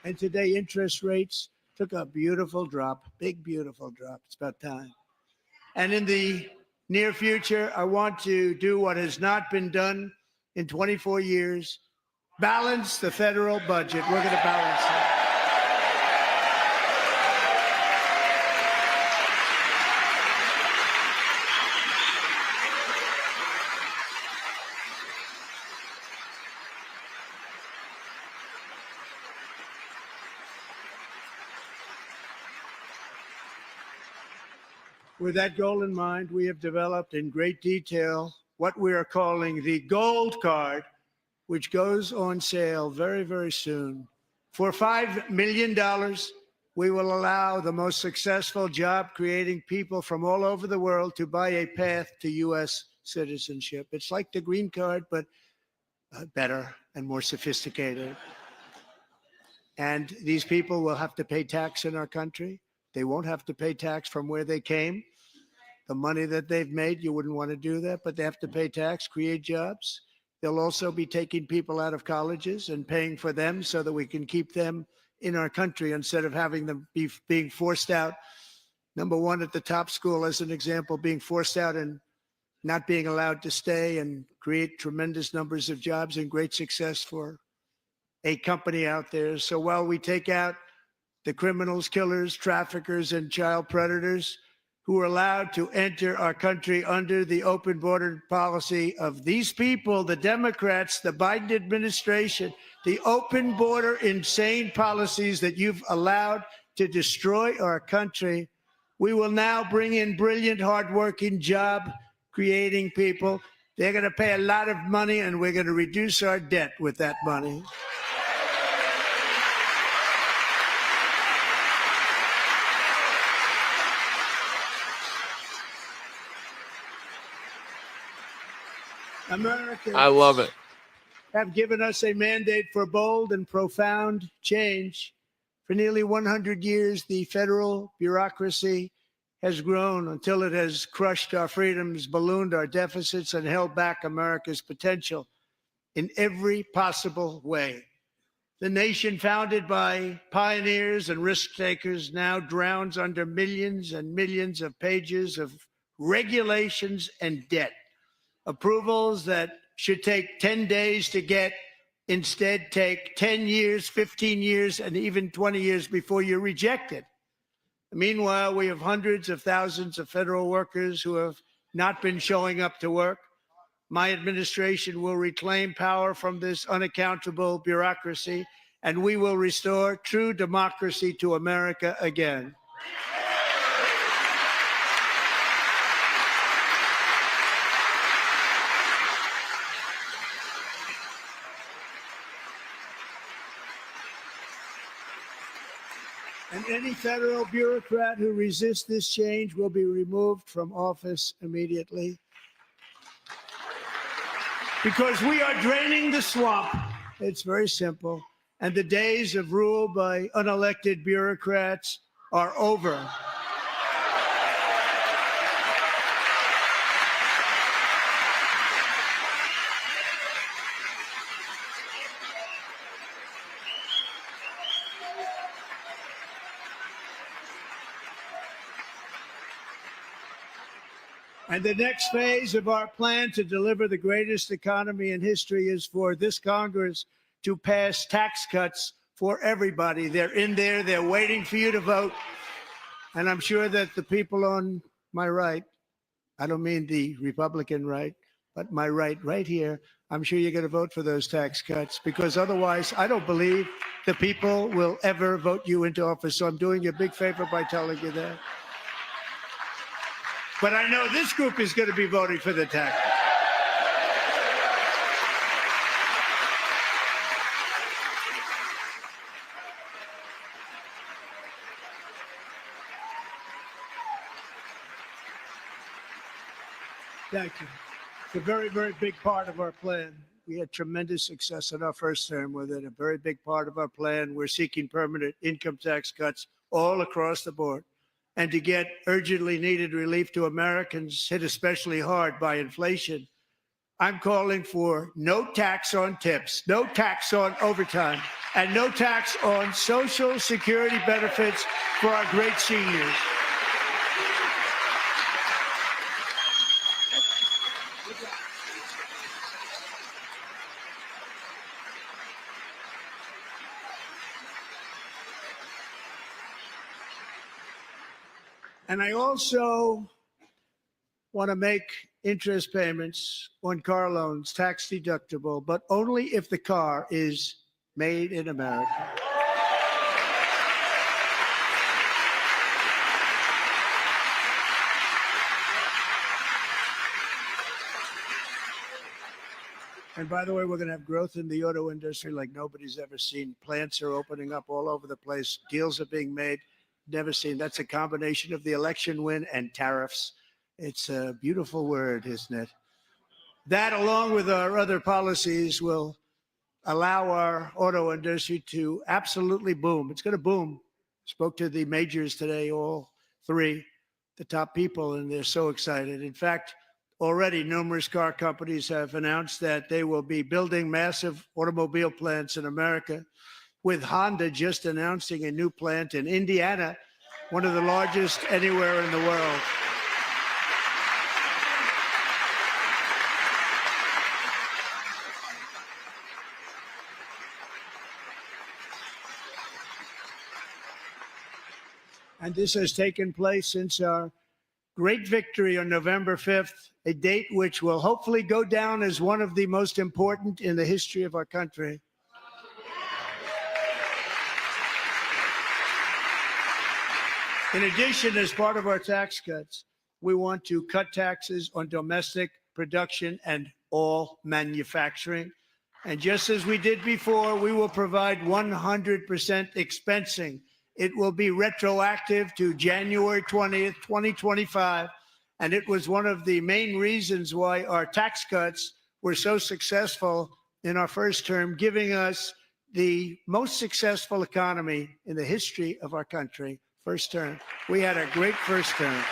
And today, interest rates took a beautiful drop, big, beautiful drop. It's about time. And in the near future, I want to do what has not been done in 24 years, balance the federal budget. We're going to balance it. With that goal in mind, we have developed in great detail what we are calling the Gold Card, which goes on sale very, very soon. For $5 million, we will allow the most successful job-creating people from all over the world to buy a path to U.S. citizenship. It's like the green card, but better and more sophisticated. And these people will have to pay tax in our country. They won't have to pay tax from where they came. The money that they've made, you wouldn't want to do that, but they have to pay tax, create jobs. They'll also be taking people out of colleges and paying for them so that we can keep them in our country instead of having them being forced out. Number one, at the top school, as an example, being forced out and not being allowed to stay and create tremendous numbers of jobs and great success for a company out there. So while we take out the criminals, killers, traffickers, and child predators who are allowed to enter our country under the open border policy of these people, the Democrats, the Biden administration, the open border insane policies that you've allowed to destroy our country, we will now bring in brilliant, hardworking, job-creating people. They're going to pay a lot of money, and we're going to reduce our debt with that money. Americans, I love it. Have given us a mandate for bold and profound change. For nearly 100 years, the federal bureaucracy has grown until it has crushed our freedoms, ballooned our deficits, and held back America's potential in every possible way. The nation founded by pioneers and risk takers now drowns under millions and millions of pages of regulations and debt. Approvals that should take 10 days to get instead take 10 years, 15 years, and even 20 years before you're rejected. Meanwhile, we have hundreds of thousands of federal workers who have not been showing up to work. My administration will reclaim power from this unaccountable bureaucracy, and we will restore true democracy to America again. And any federal bureaucrat who resists this change will be removed from office immediately. Because we are draining the swamp. It's very simple. And the days of rule by unelected bureaucrats are over. And the next phase of our plan to deliver the greatest economy in history is for this Congress to pass tax cuts for everybody. They're in there. They're waiting for you to vote. And I'm sure that the people on my right, I don't mean the Republican right, but my right here, I'm sure you're going to vote for those tax cuts, because otherwise I don't believe the people will ever vote you into office. So I'm doing you a big favor by telling you that. But I know this group is going to be voting for the tax. Thank you. It's a very, very big part of our plan. We had tremendous success in our first term with it. A very big part of our plan. We're seeking permanent income tax cuts all across the board. And to get urgently needed relief to Americans hit especially hard by inflation, I'm calling for no tax on tips, no tax on overtime, and no tax on Social Security benefits for our great seniors. And I also want to make interest payments on car loans tax deductible, but only if the car is made in America. And by the way, we're going to have growth in the auto industry like nobody's ever seen. Plants are opening up all over the place. Deals are being made. Never seen. That's a combination of the election win and tariffs. It's a beautiful word, isn't it? That, along with our other policies, will allow our auto industry to absolutely boom. It's going to boom. Spoke to the majors today, all three, the top people, and they're so excited. In fact, already numerous car companies have announced that they will be building massive automobile plants in America, with Honda just announcing a new plant in Indiana, one of the largest anywhere in the world. And this has taken place since our great victory on November 5th, a date which will hopefully go down as one of the most important in the history of our country. In addition, as part of our tax cuts, we want to cut taxes on domestic production and all manufacturing. And just as we did before, we will provide 100% expensing. It will be retroactive to January 20th, 2025. And it was one of the main reasons why our tax cuts were so successful in our first term, giving us the most successful economy in the history of our country. First term. We had a great first term.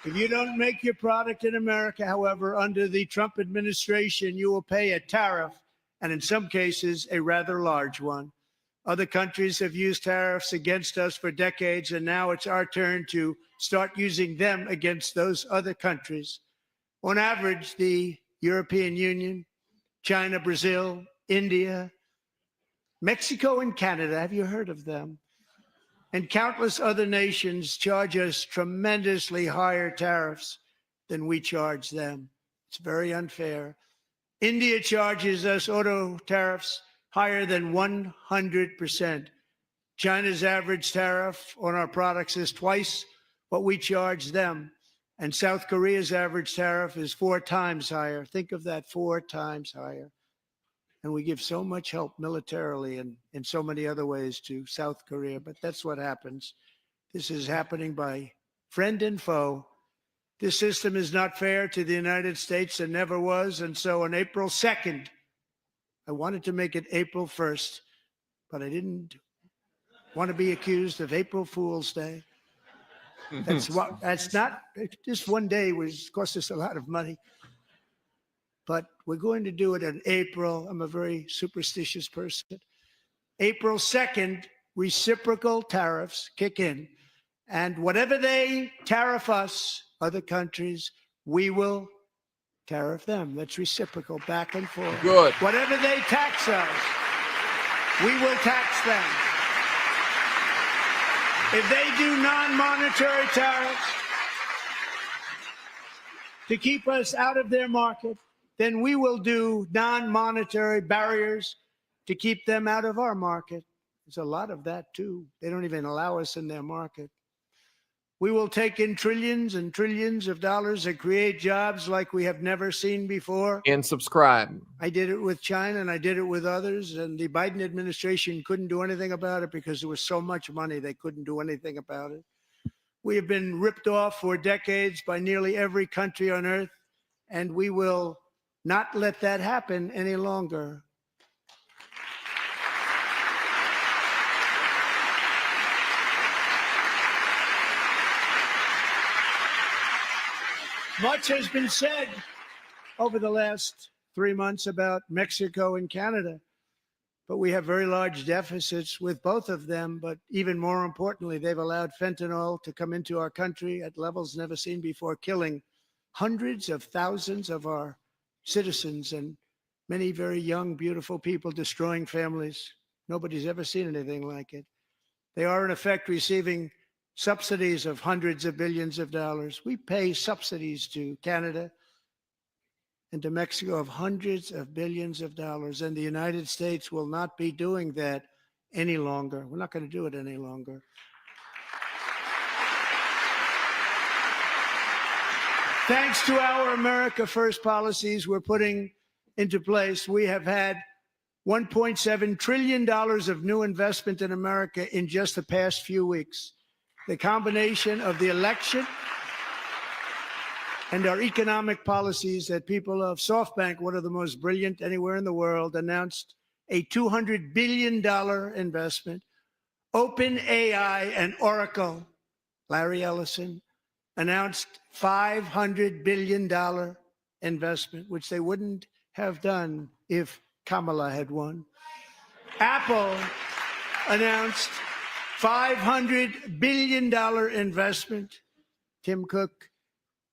If you don't make your product in America, however, under the Trump administration, you will pay a tariff, and in some cases, a rather large one. Other countries have used tariffs against us for decades, and now it's our turn to start using them against those other countries. On average, the European Union, China, Brazil, India, Mexico, and Canada, have you heard of them? And countless other nations charge us tremendously higher tariffs than we charge them. It's very unfair. India charges us auto tariffs higher than 100%. China's average tariff on our products is twice what we charge them. And South Korea's average tariff is 4 times higher. Think of that, 4 times higher. And we give so much help militarily and in so many other ways to South Korea. But that's what happens. This is happening by friend and foe. This system is not fair to the United States and never was. And so on April 2nd, I wanted to make it April 1st, but I didn't want to be accused of April Fool's Day. That's not, just one day was cost us a lot of money. But we're going to do it in April. I'm a very superstitious person. April 2nd, reciprocal tariffs kick in. And whatever they tariff us, other countries, we will tariff them. That's reciprocal, back and forth. Good. Whatever they tax us, we will tax them. If they do non-monetary tariffs to keep us out of their market, then we will do non-monetary barriers to keep them out of our market. There's a lot of that, too. They don't even allow us in their market. We will take in trillions and trillions of dollars and create jobs like we have never seen before. And subscribe. I did it with China and I did it with others, and the Biden administration couldn't do anything about it because there was so much money they couldn't do anything about it. We have been ripped off for decades by nearly every country on earth, and we will not let that happen any longer. Much has been said over the last 3 months about Mexico and Canada, but we have very large deficits with both of them. But even more importantly, they've allowed fentanyl to come into our country at levels never seen before, killing hundreds of thousands of our citizens and many very young, beautiful people, destroying families. Nobody's ever seen anything like it. They are, in effect, receiving subsidies of hundreds of billions of dollars. We pay subsidies to Canada and to Mexico of hundreds of billions of dollars, and the United States will not be doing that any longer. We're not going to do it any longer. Thanks to our America First policies we're putting into place, we have had $1.7 trillion of new investment in America in just the past few weeks. The combination of the election and our economic policies that people of SoftBank, one of the most brilliant anywhere in the world, announced a $200 billion investment. OpenAI and Oracle, Larry Ellison, announced $500 billion investment, which they wouldn't have done if Kamala had won. Apple announced $500 billion investment. Tim Cook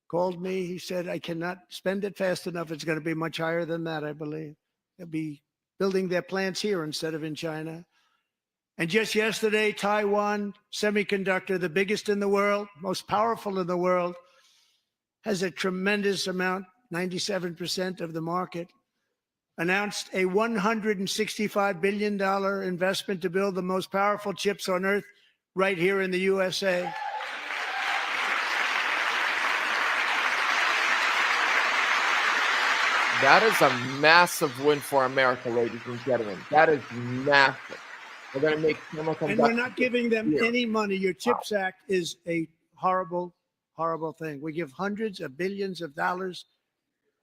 called me. He said, I cannot spend it fast enough. It's going to be much higher than that, I believe. They'll be building their plants here instead of in China. And just yesterday, Taiwan Semiconductor, the biggest in the world, most powerful in the world, has a tremendous amount, 97% of the market, announced a $165 billion investment to build the most powerful chips on earth right here in the USA. That is a massive win for America, ladies and gentlemen. That is massive. We're going to make semiconductors. And we're not giving them any money. Your CHIPS Act is a horrible, horrible thing. We give hundreds of billions of dollars,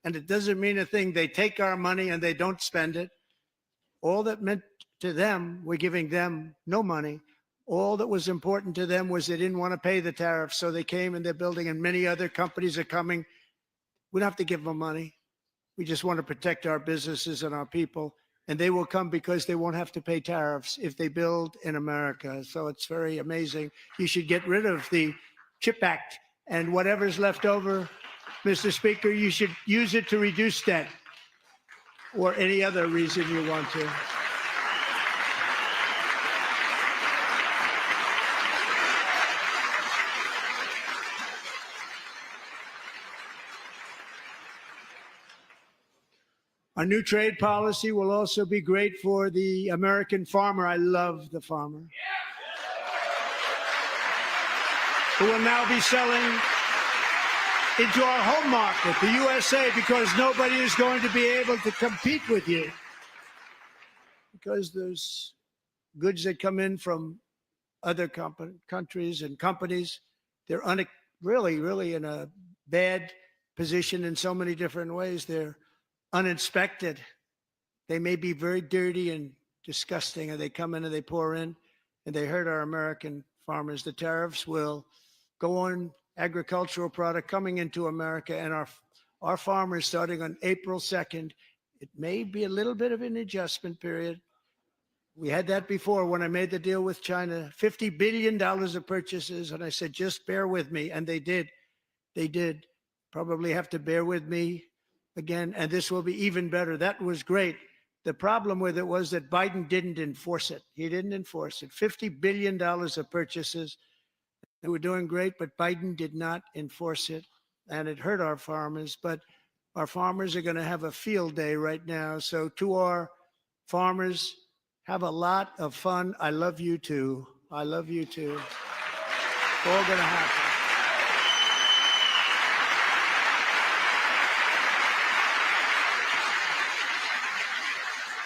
and it doesn't mean a thing. They take our money and they don't spend it. All that meant to them, we're giving them no money. All that was important to them was they didn't want to pay the tariffs, so they came and they're building, and many other companies are coming. We don't have to give them money. We just want to protect our businesses and our people, and they will come because they won't have to pay tariffs if they build in America. So it's very amazing. You should get rid of the CHIP Act, and whatever's left over, Mr. Speaker, you should use it to reduce debt or any other reason you want to. Our new trade policy will also be great for the American farmer. I love the farmer. Who will now be selling into our home market, the USA, because nobody is going to be able to compete with you. because there's goods that come in from other countries and companies. They're really in a bad position in so many different ways. They're uninspected. They may be very dirty and disgusting, and they come in and they pour in, and they hurt our American farmers. The tariffs will go on agricultural product coming into America, and our farmers, starting on April 2nd, it may be a little bit of an adjustment period. We had that before when I made the deal with China, $50 billion of purchases, and I said, just bear with me, and they did. They did. Probably have to bear with me again, and this will be even better. That was great. The problem with it was that Biden didn't enforce it. He didn't enforce it. $50 billion of purchases. They were doing great, but Biden did not enforce it, and it hurt our farmers. But our farmers are going to have a field day right now. So to our farmers, have a lot of fun. I love you too. I love you too. It's all going to happen.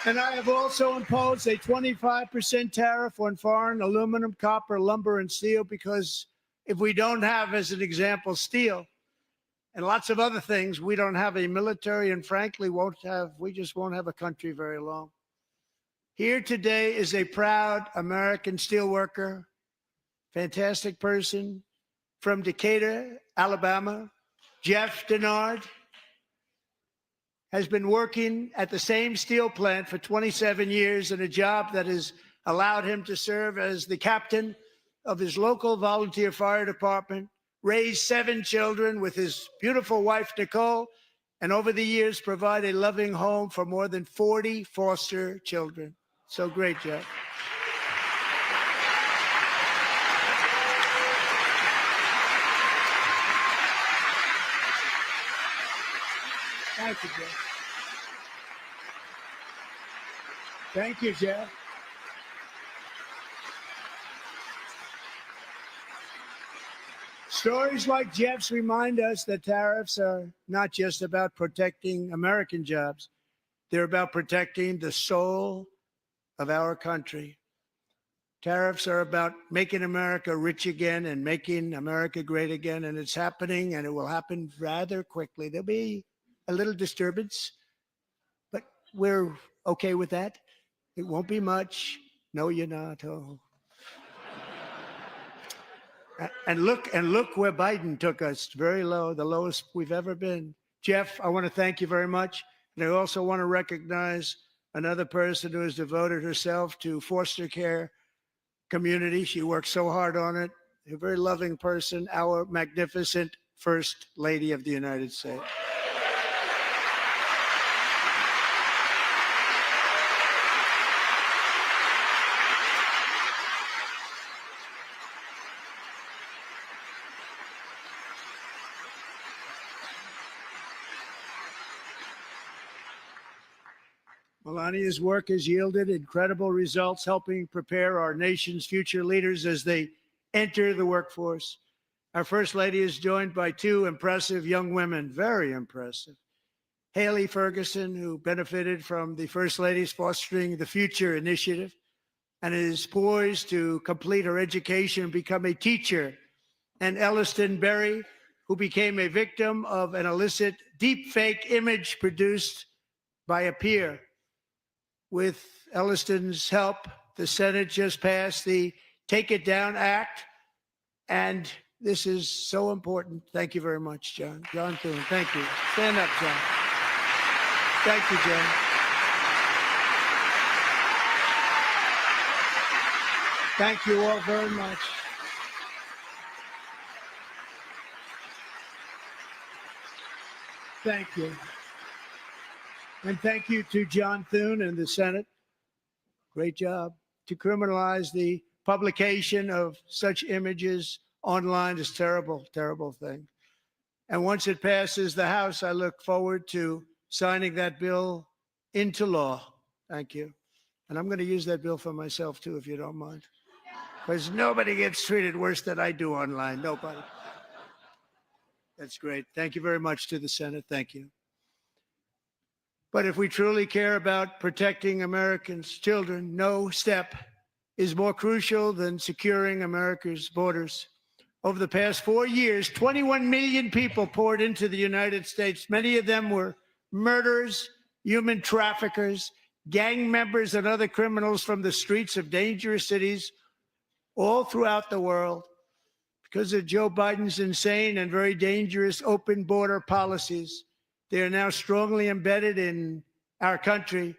And I have also imposed a 25% tariff on foreign aluminum, copper, lumber, and steel, because if we don't have, as an example, steel and lots of other things, we don't have a military, and frankly, we just won't have a country very long. Here today is a proud American steelworker, fantastic person from Decatur, Alabama, Jeff Denard. Has been working at the same steel plant for 27 years in a job that has allowed him to serve as the captain of his local volunteer fire department, raise 7 children with his beautiful wife, Nicole, and over the years provide a loving home for more than 40 foster children. So great, Jeff. Thank you, Jeff. Thank you, Jeff. Stories like Jeff's remind us that tariffs are not just about protecting American jobs. They're about protecting the soul of our country. Tariffs are about making America rich again and making America great again, and it's happening, and it will happen rather quickly. There'll be a little disturbance, but we're okay with that. It won't be much. No, you're not. Oh. And look where Biden took us, very low, the lowest we've ever been. Jeff, I want to thank you very much. And I also want to recognize another person who has devoted herself to foster care community. She works so hard on it. A very loving person, our magnificent First Lady of the United States. Melania's work has yielded incredible results, helping prepare our nation's future leaders as they enter the workforce. Our First Lady is joined by 2 impressive young women, very impressive. Haley Ferguson, who benefited from the First Lady's Fostering the Future initiative and is poised to complete her education and become a teacher. And Elliston Berry, who became a victim of an illicit deepfake image produced by a peer. With Elliston's help, the Senate just passed the Take It Down Act, and this is so important. Thank you very much, John. John Thune, thank you. Stand up, John. Thank you, John. Thank you all very much. Thank you. And thank you to John Thune and the Senate. Great job. To criminalize the publication of such images online is terrible, terrible thing. And once it passes the House, I look forward to signing that bill into law. Thank you. And I'm going to use that bill for myself, too, if you don't mind. Because nobody gets treated worse than I do online. Nobody. That's great. Thank you very much to the Senate. Thank you. But if we truly care about protecting Americans' children, no step is more crucial than securing America's borders. Over the past 4 years, 21 million people poured into the United States. Many of them were murderers, human traffickers, gang members, and other criminals from the streets of dangerous cities all throughout the world. Because of Joe Biden's insane and very dangerous open border policies, they are now strongly embedded in our country,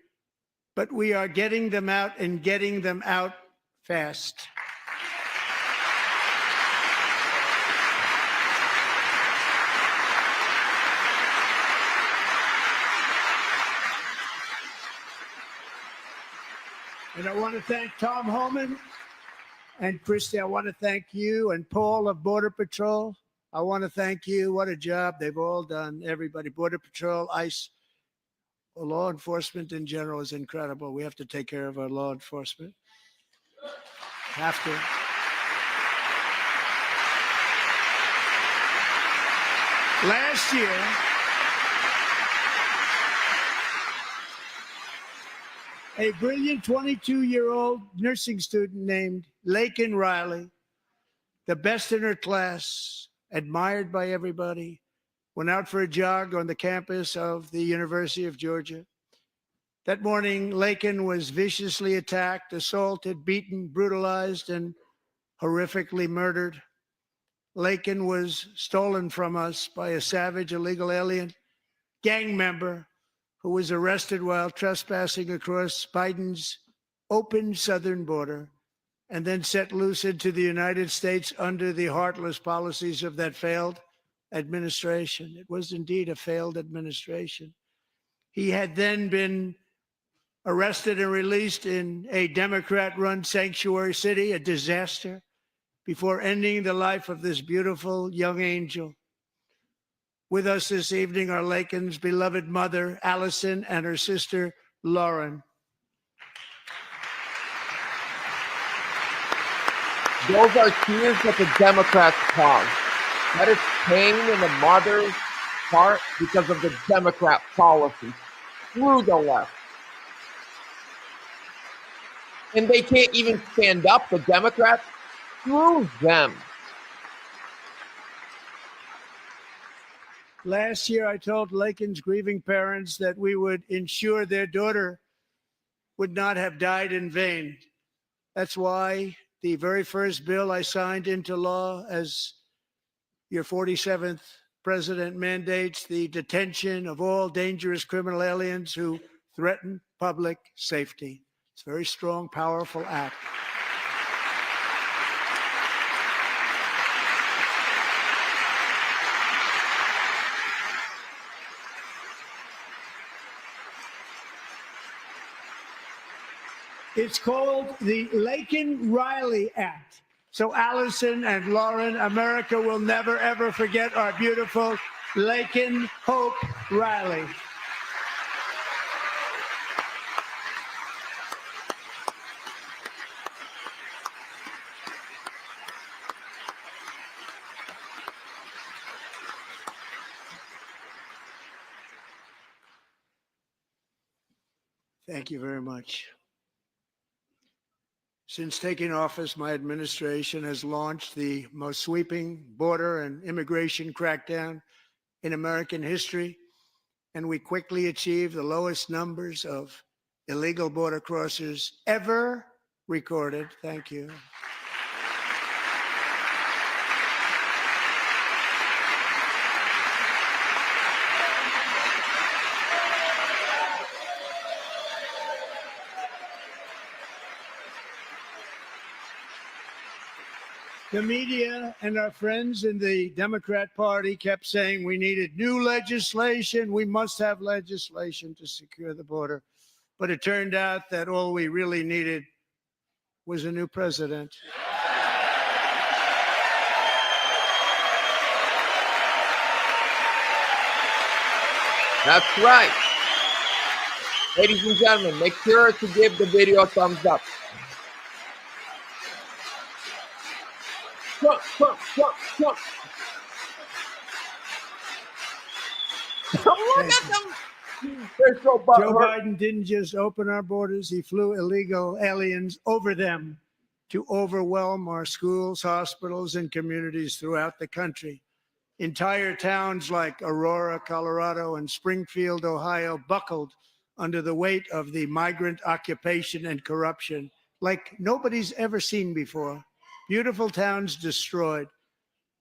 but we are getting them out and getting them out fast. And I want to thank Tom Homan and Christy. I want to thank you and Paul of Border Patrol. I want to thank you. What a job they've all done. Everybody, Border Patrol, ICE, law enforcement in general is incredible. We have to take care of our law enforcement. Have to. Last year, a brilliant 22-year-old nursing student named Laken Riley, the best in her class, admired by everybody, went out for a jog on the campus of the University of Georgia. That morning, Laken was viciously attacked, assaulted, beaten, brutalized, and horrifically murdered. Laken was stolen from us by a savage illegal alien gang member who was arrested while trespassing across Biden's open southern border and then set loose into the United States under the heartless policies of that failed administration. It was indeed a failed administration. He had then been arrested and released in a Democrat-run sanctuary city, a disaster, before ending the life of this beautiful young angel. With us this evening are Laken's beloved mother, Allison, and her sister, Lauren. Those are tears that the Democrats cause. That is pain in the mother's heart because of the Democrat policy. Screw the left. And they can't even stand up, the Democrats. Screw them. Last year, I told Laken's grieving parents that we would ensure their daughter would not have died in vain. That's why the very first bill I signed into law as your 47th president mandates the detention of all dangerous criminal aliens who threaten public safety. It's a very strong, powerful act. It's called the Laken-Riley Act. So Allison and Lauren, America will never, ever forget our beautiful Laken Hope Riley. Thank you very much. Since taking office, my administration has launched the most sweeping border and immigration crackdown in American history, and we quickly achieved the lowest numbers of illegal border crossers ever recorded. Thank you. The media and our friends in the Democrat Party kept saying we needed new legislation. We must have legislation to secure the border. But it turned out that all we really needed was a new president. That's right. Ladies and gentlemen, make sure to give the video a thumbs up. Trump, Trump, Trump, Trump. Look at them. They're so Joe butthurt. Biden didn't just open our borders, he flew illegal aliens over them to overwhelm our schools, hospitals, and communities throughout the country. Entire towns like Aurora, Colorado, and Springfield, Ohio, buckled under the weight of the migrant occupation and corruption like nobody's ever seen before. Beautiful towns destroyed.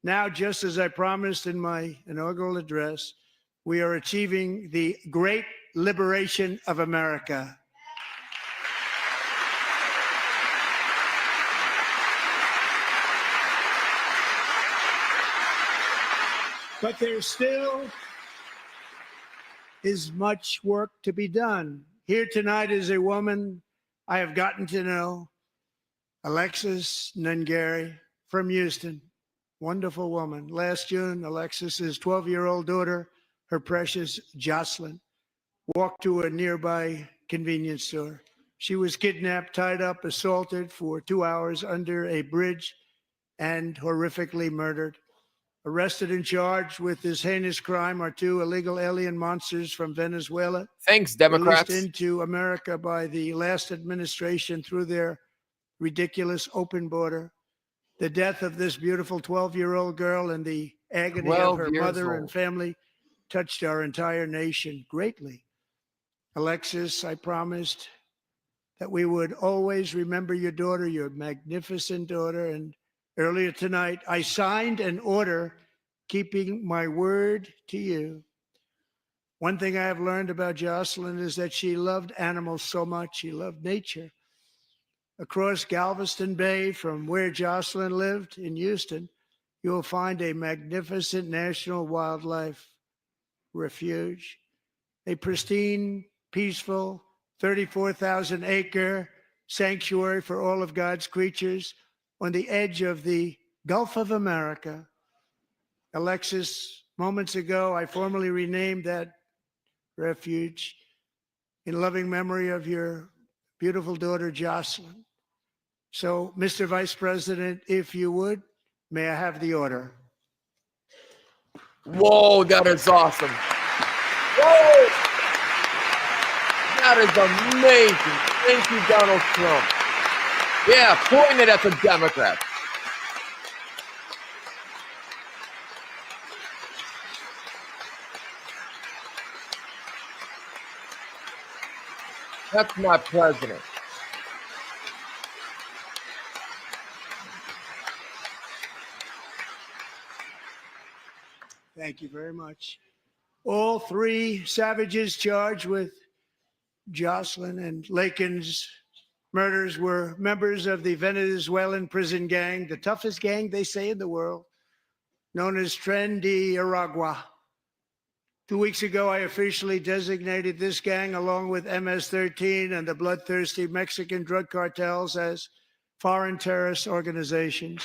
Now, just as I promised in my inaugural address, we are achieving the great liberation of America. But there still is much work to be done. Here tonight is a woman I have gotten to know, Alexis Nungari from Houston. Wonderful woman. Last June, Alexis's 12-year-old daughter, her precious Jocelyn, walked to a nearby convenience store. She was kidnapped, tied up, assaulted for 2 hours under a bridge, and horrifically murdered. Arrested and charged with this heinous crime are 2 illegal alien monsters from Venezuela. Thanks, Democrats. Released into America by the last administration through their ridiculous open border. The death of this beautiful 12-year-old girl and the agony of 12 her years mother old. and family touched our entire nation greatly. Alexis, I promised that we would always remember your daughter, your magnificent daughter. And earlier tonight, I signed an order keeping my word to you. One thing I have learned about Jocelyn is that she loved animals so much. She loved nature. Across Galveston Bay, from where Jocelyn lived in Houston, you will find a magnificent national wildlife refuge, a pristine, peaceful, 34,000-acre sanctuary for all of God's creatures on the edge of the Gulf of America. Alexis, moments ago, I formally renamed that refuge in loving memory of your beautiful daughter, Jocelyn. So, Mr. Vice President, if you would, may I have the order? Whoa, that is awesome. Whoa! That is amazing. Thank you, Donald Trump. Yeah, point it at the Democrats. That's my president. Thank you very much. All 3 savages charged with Jocelyn and Lakin's murders were members of the Venezuelan prison gang, the toughest gang, they say, in the world, known as Tren de Aragua. 2 weeks ago, I officially designated this gang, along with MS-13 and the bloodthirsty Mexican drug cartels, as foreign terrorist organizations.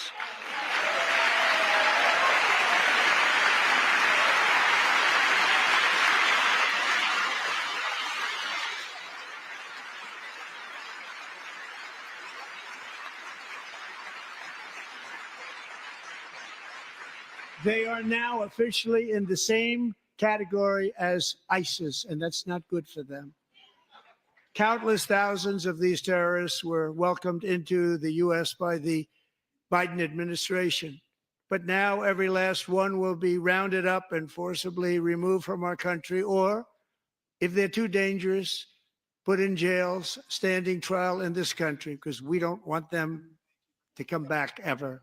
They are now officially in the same category as ISIS, and that's not good for them. Countless thousands of these terrorists were welcomed into the U.S. by the Biden administration. But now every last one will be rounded up and forcibly removed from our country, or, if they're too dangerous, put in jails, standing trial in this country, because we don't want them to come back ever.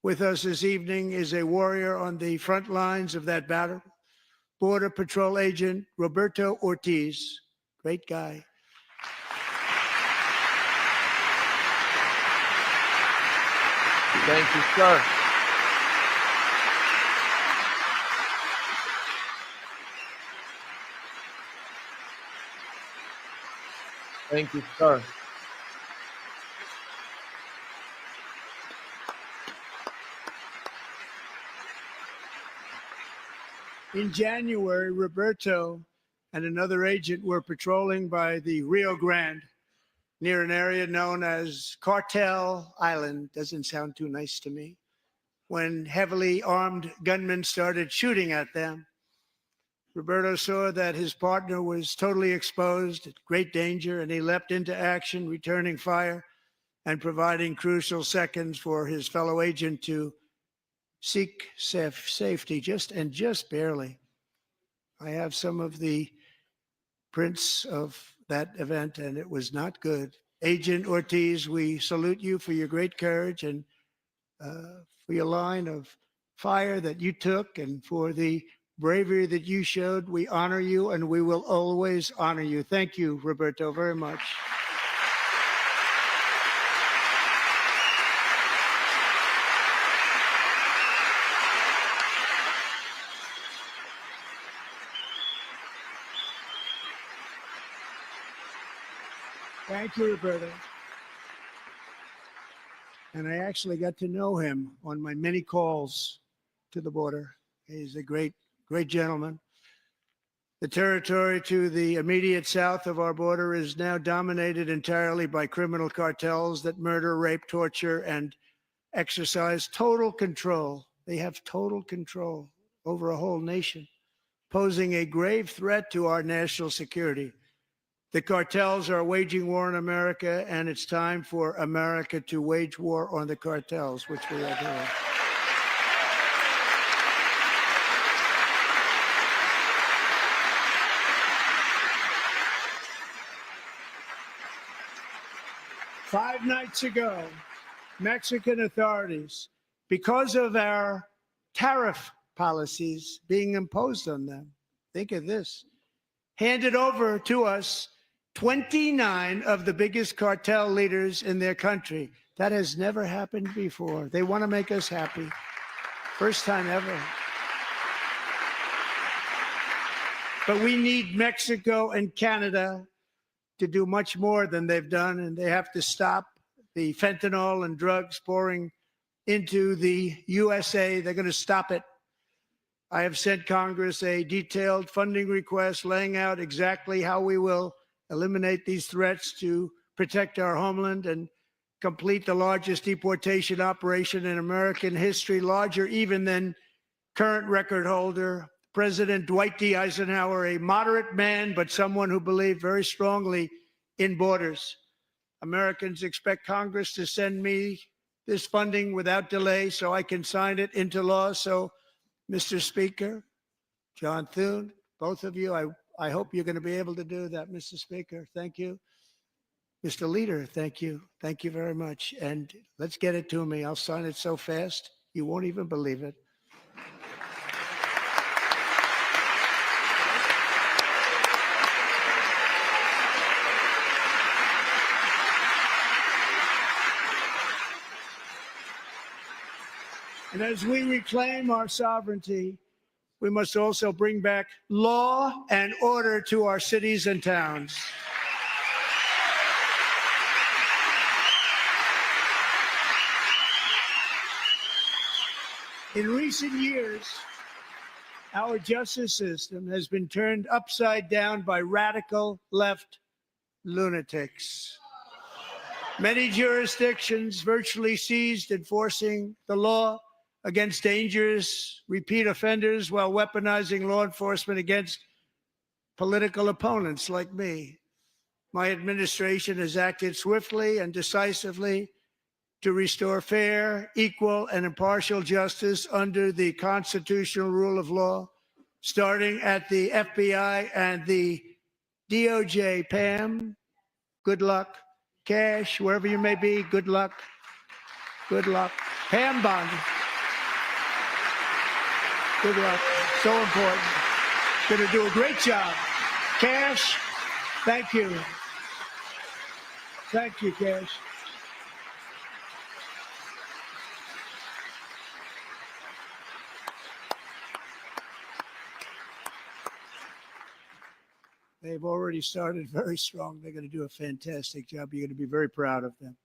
With us this evening is a warrior on the front lines of that battle, Border Patrol Agent Roberto Ortiz. Great guy. Thank you, sir. Thank you, sir. In January, Roberto and another agent were patrolling by the Rio Grande near an area known as Cartel Island. Doesn't sound too nice to me. When heavily armed gunmen started shooting at them. Roberto saw that his partner was totally exposed, at great danger, and he leapt into action, returning fire and providing crucial seconds for his fellow agent to seek safety, just barely. I have some of the prints of that event, and it was not good. Agent Ortiz, we salute you for your great courage and for your line of fire that you took and for the bravery that you showed. We honor you, and we will always honor you. Thank you, Roberto, very much. Thank you, Roberto. And I actually got to know him on my many calls to the border. He's a great gentleman. The territory to the immediate south of our border is now dominated entirely by criminal cartels that murder, rape, torture, and exercise total control. They have total control over a whole nation, posing a grave threat to our national security. The cartels are waging war on America, and it's time for America to wage war on the cartels, which we are doing. Five nights ago, Mexican authorities, because of our tariff policies being imposed on them, think of this, handed over to us 29 of the biggest cartel leaders in their country. That has never happened before. They want to make us happy. First time ever. But we need Mexico and Canada to do much more than they've done, and they have to stop the fentanyl and drugs pouring into the USA. They're going to stop it. I have sent Congress a detailed funding request laying out exactly how we will eliminate these threats to protect our homeland and complete the largest deportation operation in American history, larger even than current record holder, President Dwight D. Eisenhower, a moderate man, but someone who believed very strongly in borders. Americans expect Congress to send me this funding without delay so I can sign it into law. So, Mr. Speaker, John Thune, both of you, I hope you're going to be able to do that, Mr. Speaker. Thank you. Mr. Leader, thank you. Thank you very much. And let's get it to me. I'll sign it so fast, you won't even believe it. And as we reclaim our sovereignty, we must also bring back law and order to our cities and towns. In recent years, our justice system has been turned upside down by radical left lunatics. Many jurisdictions virtually ceased enforcing the law against dangerous repeat offenders while weaponizing law enforcement against political opponents like me. My administration has acted swiftly and decisively to restore fair, equal, and impartial justice under the constitutional rule of law, starting at the FBI and the DOJ. Pam, good luck. Cash, wherever you may be, good luck. Good luck. Pam Bond. Good luck. So important. Going to do a great job. Cash, thank you. Thank you, Cash. They've already started very strong. They're going to do a fantastic job. You're going to be very proud of them.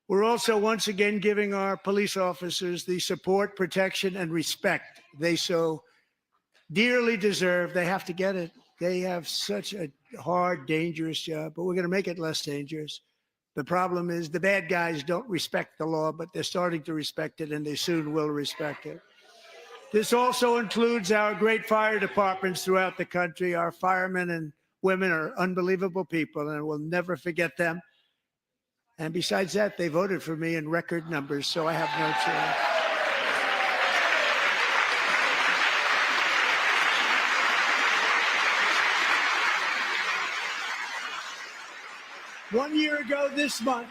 We're also once again giving our police officers the support, protection, and respect they so dearly deserve. They have to get it. They have such a hard, dangerous job, but we're going to make it less dangerous. The problem is the bad guys don't respect the law, but they're starting to respect it, and they soon will respect it. This also includes our great fire departments throughout the country. Our firemen and women are unbelievable people, and we'll never forget them. And besides that, they voted for me in record numbers, so I have no choice. One year ago this month,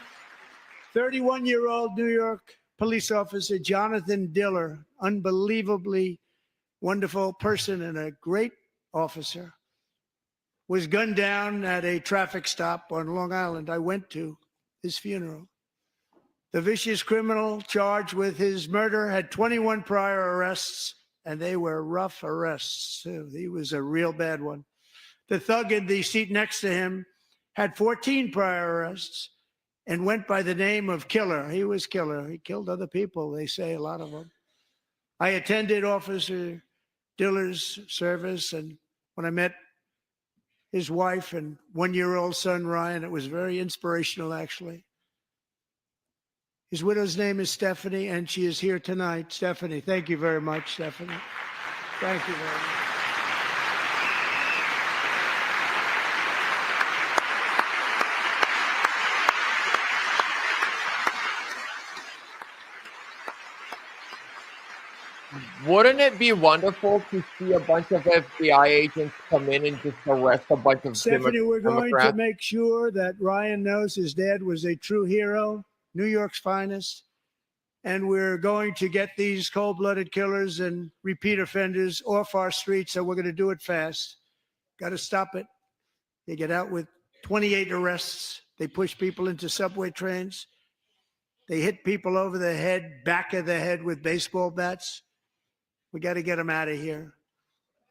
31-year-old New York police officer Jonathan Diller, unbelievably wonderful person and a great officer, was gunned down at a traffic stop on Long Island. I went to his funeral. The vicious criminal charged with his murder had 21 prior arrests, and they were rough arrests, too. He was a real bad one. The thug in the seat next to him had 14 prior arrests and went by the name of Killer. He was Killer. He killed other people, they say, a lot of them. I attended Officer Diller's service, and when I met his wife and one-year-old son, Ryan, it was very inspirational, actually. His widow's name is Stephanie, and she is here tonight. Stephanie, thank you very much, Stephanie. Thank you very much. Wouldn't it be wonderful to see a bunch of FBI agents come in and just arrest a bunch of Stephanie, we're going to Democrats? make sure that Ryan knows his dad was a true hero, New York's finest. And we're going to get these cold-blooded killers and repeat offenders off our streets, and we're going to do it fast. Got to stop it. They get out with 28 arrests. They push people into subway trains. They hit people over the head, back of the head with baseball bats. We got to get them out of here.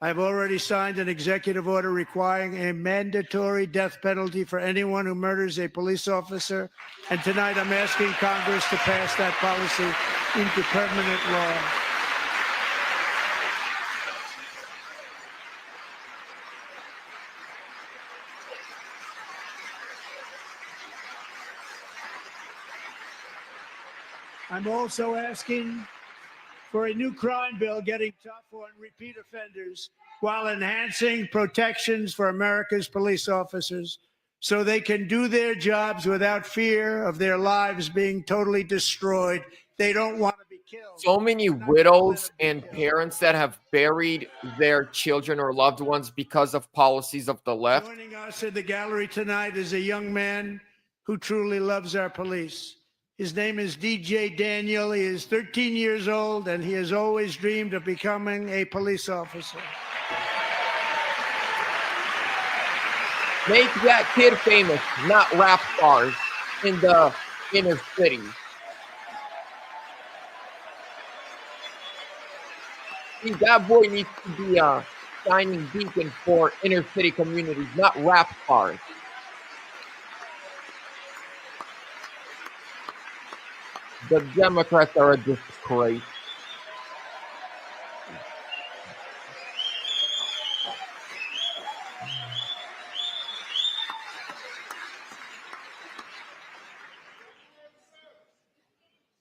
I've already signed an executive order requiring a mandatory death penalty for anyone who murders a police officer. And tonight I'm asking Congress to pass that policy into permanent law. I'm also asking for a new crime bill getting tough on repeat offenders while enhancing protections for America's police officers so they can do their jobs without fear of their lives being totally destroyed. They don't want to be killed. So many widows and parents that have buried their children or loved ones because of policies of the left. Joining us in the gallery tonight is a young man who truly loves our police. His name is DJ Daniel. He is 13 years old, and he has always dreamed of becoming a police officer. Make that kid famous, not rap stars in the inner city. See, that boy needs to be a shining beacon for inner city communities, not rap stars. The Democrats are a disgrace.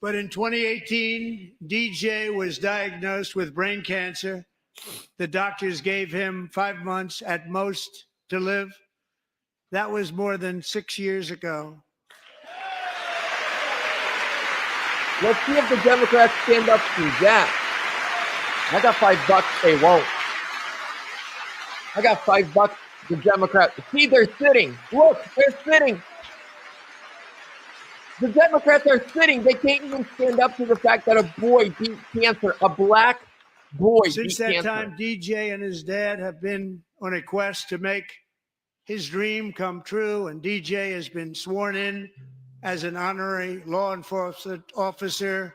But in 2018, DJ was diagnosed with brain cancer. The doctors gave him 5 months at most to live. That was more than 6 years ago. Let's see if the Democrats stand up to that. I got $5. They won't. I got $5. The Democrats. See, they're sitting. Look, they're sitting. The Democrats are sitting. They can't even stand up to the fact that a boy beat cancer. A black boy Since beat that cancer. time, DJ and his dad have been on a quest to make his dream come true, and DJ has been sworn in as an honorary law enforcement officer,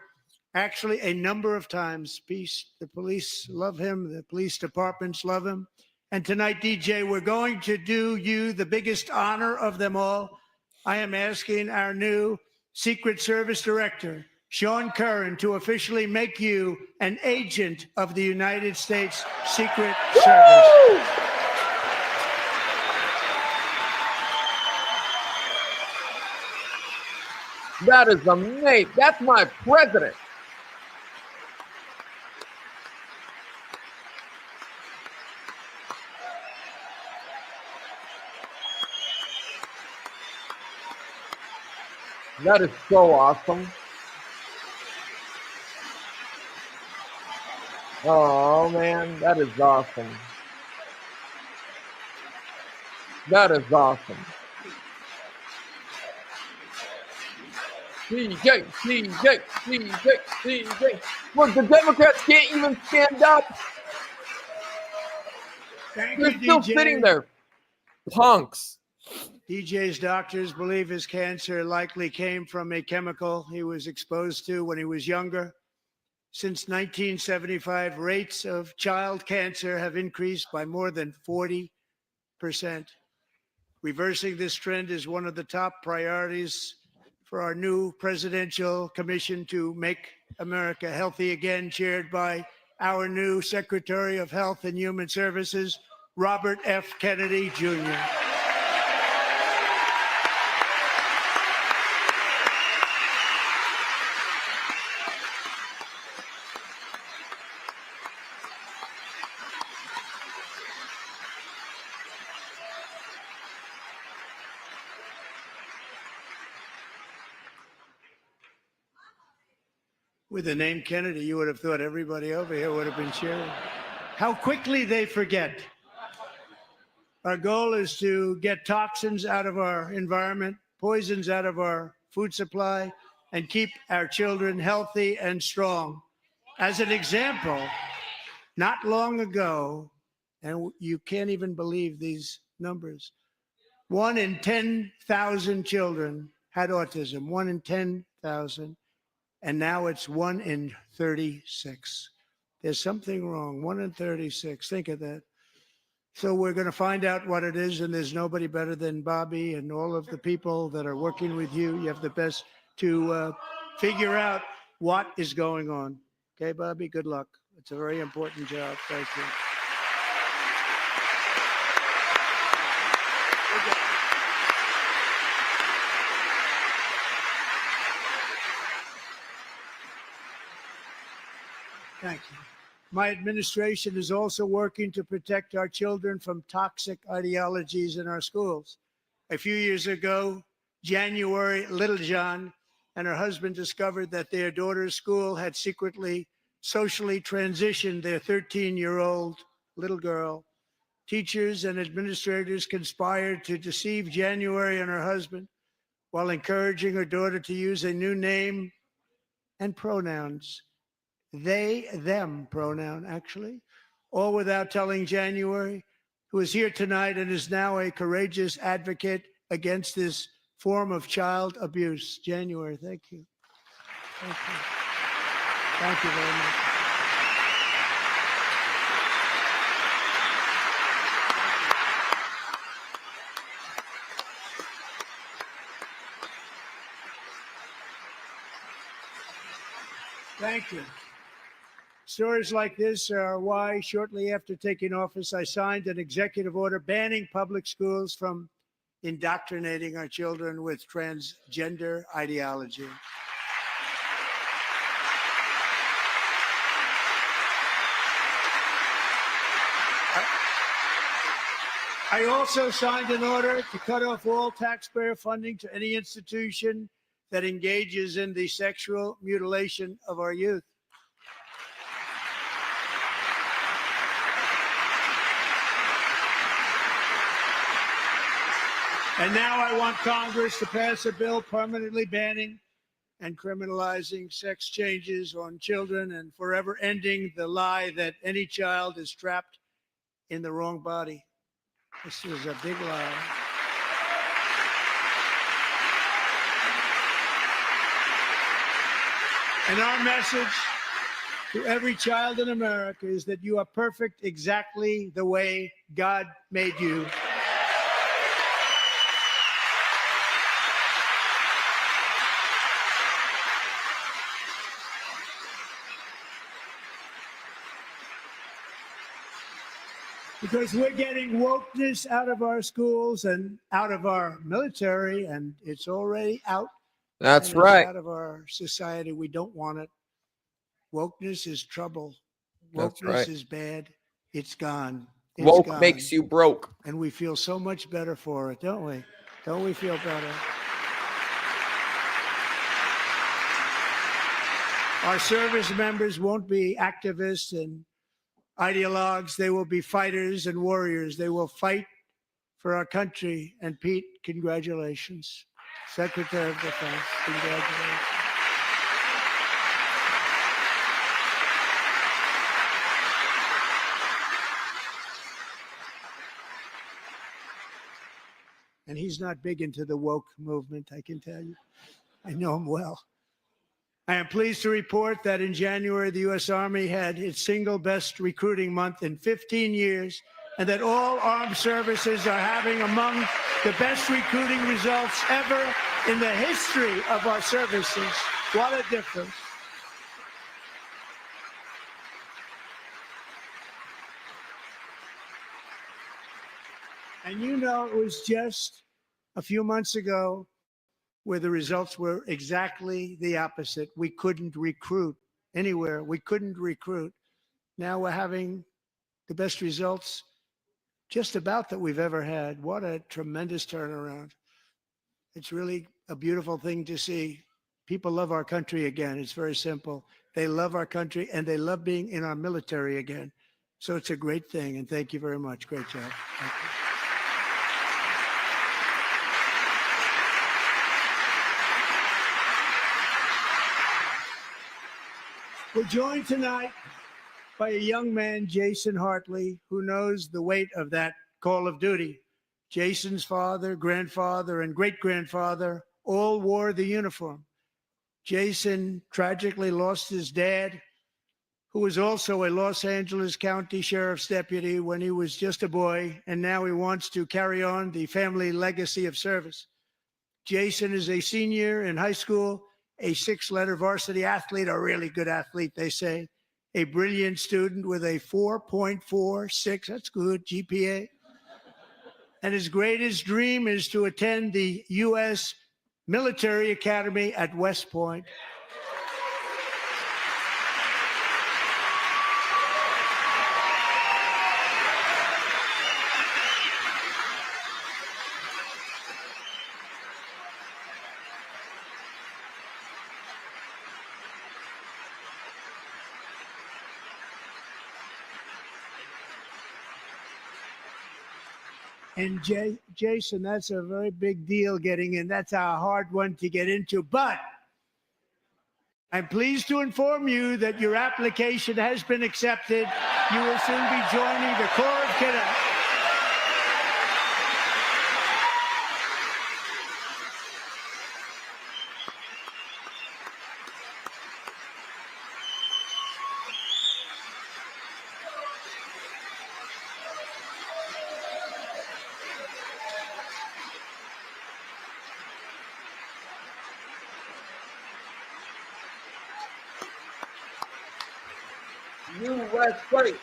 actually a number of times. The police love him. The police departments love him. And tonight, DJ, we're going to do you the biggest honor of them all. I am asking our new Secret Service Director, Sean Curran, to officially make you an agent of the United States Secret Service. That is amazing. That's my president. That is so awesome. Oh man, that is awesome. That is awesome. CJ. Look, the Democrats can't even stand up. Thank They're you, still DJ. sitting there. Punks. DJ's doctors believe his cancer likely came from a chemical he was exposed to when he was younger. Since 1975, rates of child cancer have increased by more than 40%. Reversing this trend is one of the top priorities for our new presidential commission to make America healthy again, chaired by our new Secretary of Health and Human Services, Robert F. Kennedy, Jr. With the name Kennedy, you would have thought everybody over here would have been cheering. How quickly they forget. Our goal is to get toxins out of our environment, poisons out of our food supply, and keep our children healthy and strong. As an example, not long ago, and you can't even believe these numbers, 1 in 10,000 children had autism, 1 in 10,000. And now it's 1 in 36. There's something wrong. 1 in 36. Think of that. So we're going to find out what it is, and there's nobody better than Bobby and all of the people that are working with you. You have the best to figure out what is going on. Okay, Bobby, good luck. It's a very important job. Thank you. Thank you. My administration is also working to protect our children from toxic ideologies in our schools. A few years ago, January, Littlejohn and her husband discovered that their daughter's school had secretly socially transitioned their 13-year-old little girl. Teachers and administrators conspired to deceive January and her husband while encouraging her daughter to use a new name and pronouns. They, them pronoun, actually, all without telling January, who is here tonight and is now a courageous advocate against this form of child abuse. January, thank you. Thank you. Thank you very much. Thank you. Stories like this are why, shortly after taking office, I signed an executive order banning public schools from indoctrinating our children with transgender ideology. I also signed an order to cut off all taxpayer funding to any institution that engages in the sexual mutilation of our youth. And now I want Congress to pass a bill permanently banning and criminalizing sex changes on children and forever ending the lie that any child is trapped in the wrong body. This is a big lie. And our message to every child in America is that you are perfect exactly the way God made you. Because we're getting wokeness out of our schools and out of our military, and it's already out. That's and it's right. out of our society. We don't want it. Wokeness is trouble. That's Wokeness right. is bad. It's gone. It's Woke gone. makes you broke. And we feel so much better for it, don't we? Don't we feel better? Our service members won't be activists and ideologues. They will be fighters and warriors. They will fight for our country. And Pete, congratulations. Secretary of Defense, congratulations. And he's not big into the woke movement, I can tell you. I know him well. I am pleased to report that in January, the U.S. Army had its single best recruiting month in 15 years, and that all armed services are having among the best recruiting results ever in the history of our services. What a difference. And you know, it was just a few months ago where the results were exactly the opposite. We couldn't recruit anywhere. We couldn't recruit. Now we're having the best results just about that we've ever had. What a tremendous turnaround. It's really a beautiful thing to see. People love our country again. It's very simple. They love our country and they love being in our military again. So it's a great thing. And thank you very much. Great job. Thank you. We're joined tonight by a young man, Jason Hartley, who knows the weight of that call of duty. Jason's father, grandfather, and great-grandfather all wore the uniform. Jason tragically lost his dad, who was also a Los Angeles County Sheriff's deputy when he was just a boy, and now he wants to carry on the family legacy of service. Jason is a senior in high school, a six-letter varsity athlete, a really good athlete, they say, a brilliant student with a 4.46, that's good, GPA. And his greatest dream is to attend the U.S. Military Academy at West Point. And Jason, that's a very big deal getting in. That's a hard one to get into. But I'm pleased to inform you that your application has been accepted. You will soon be joining the Corps of Cadets. USA.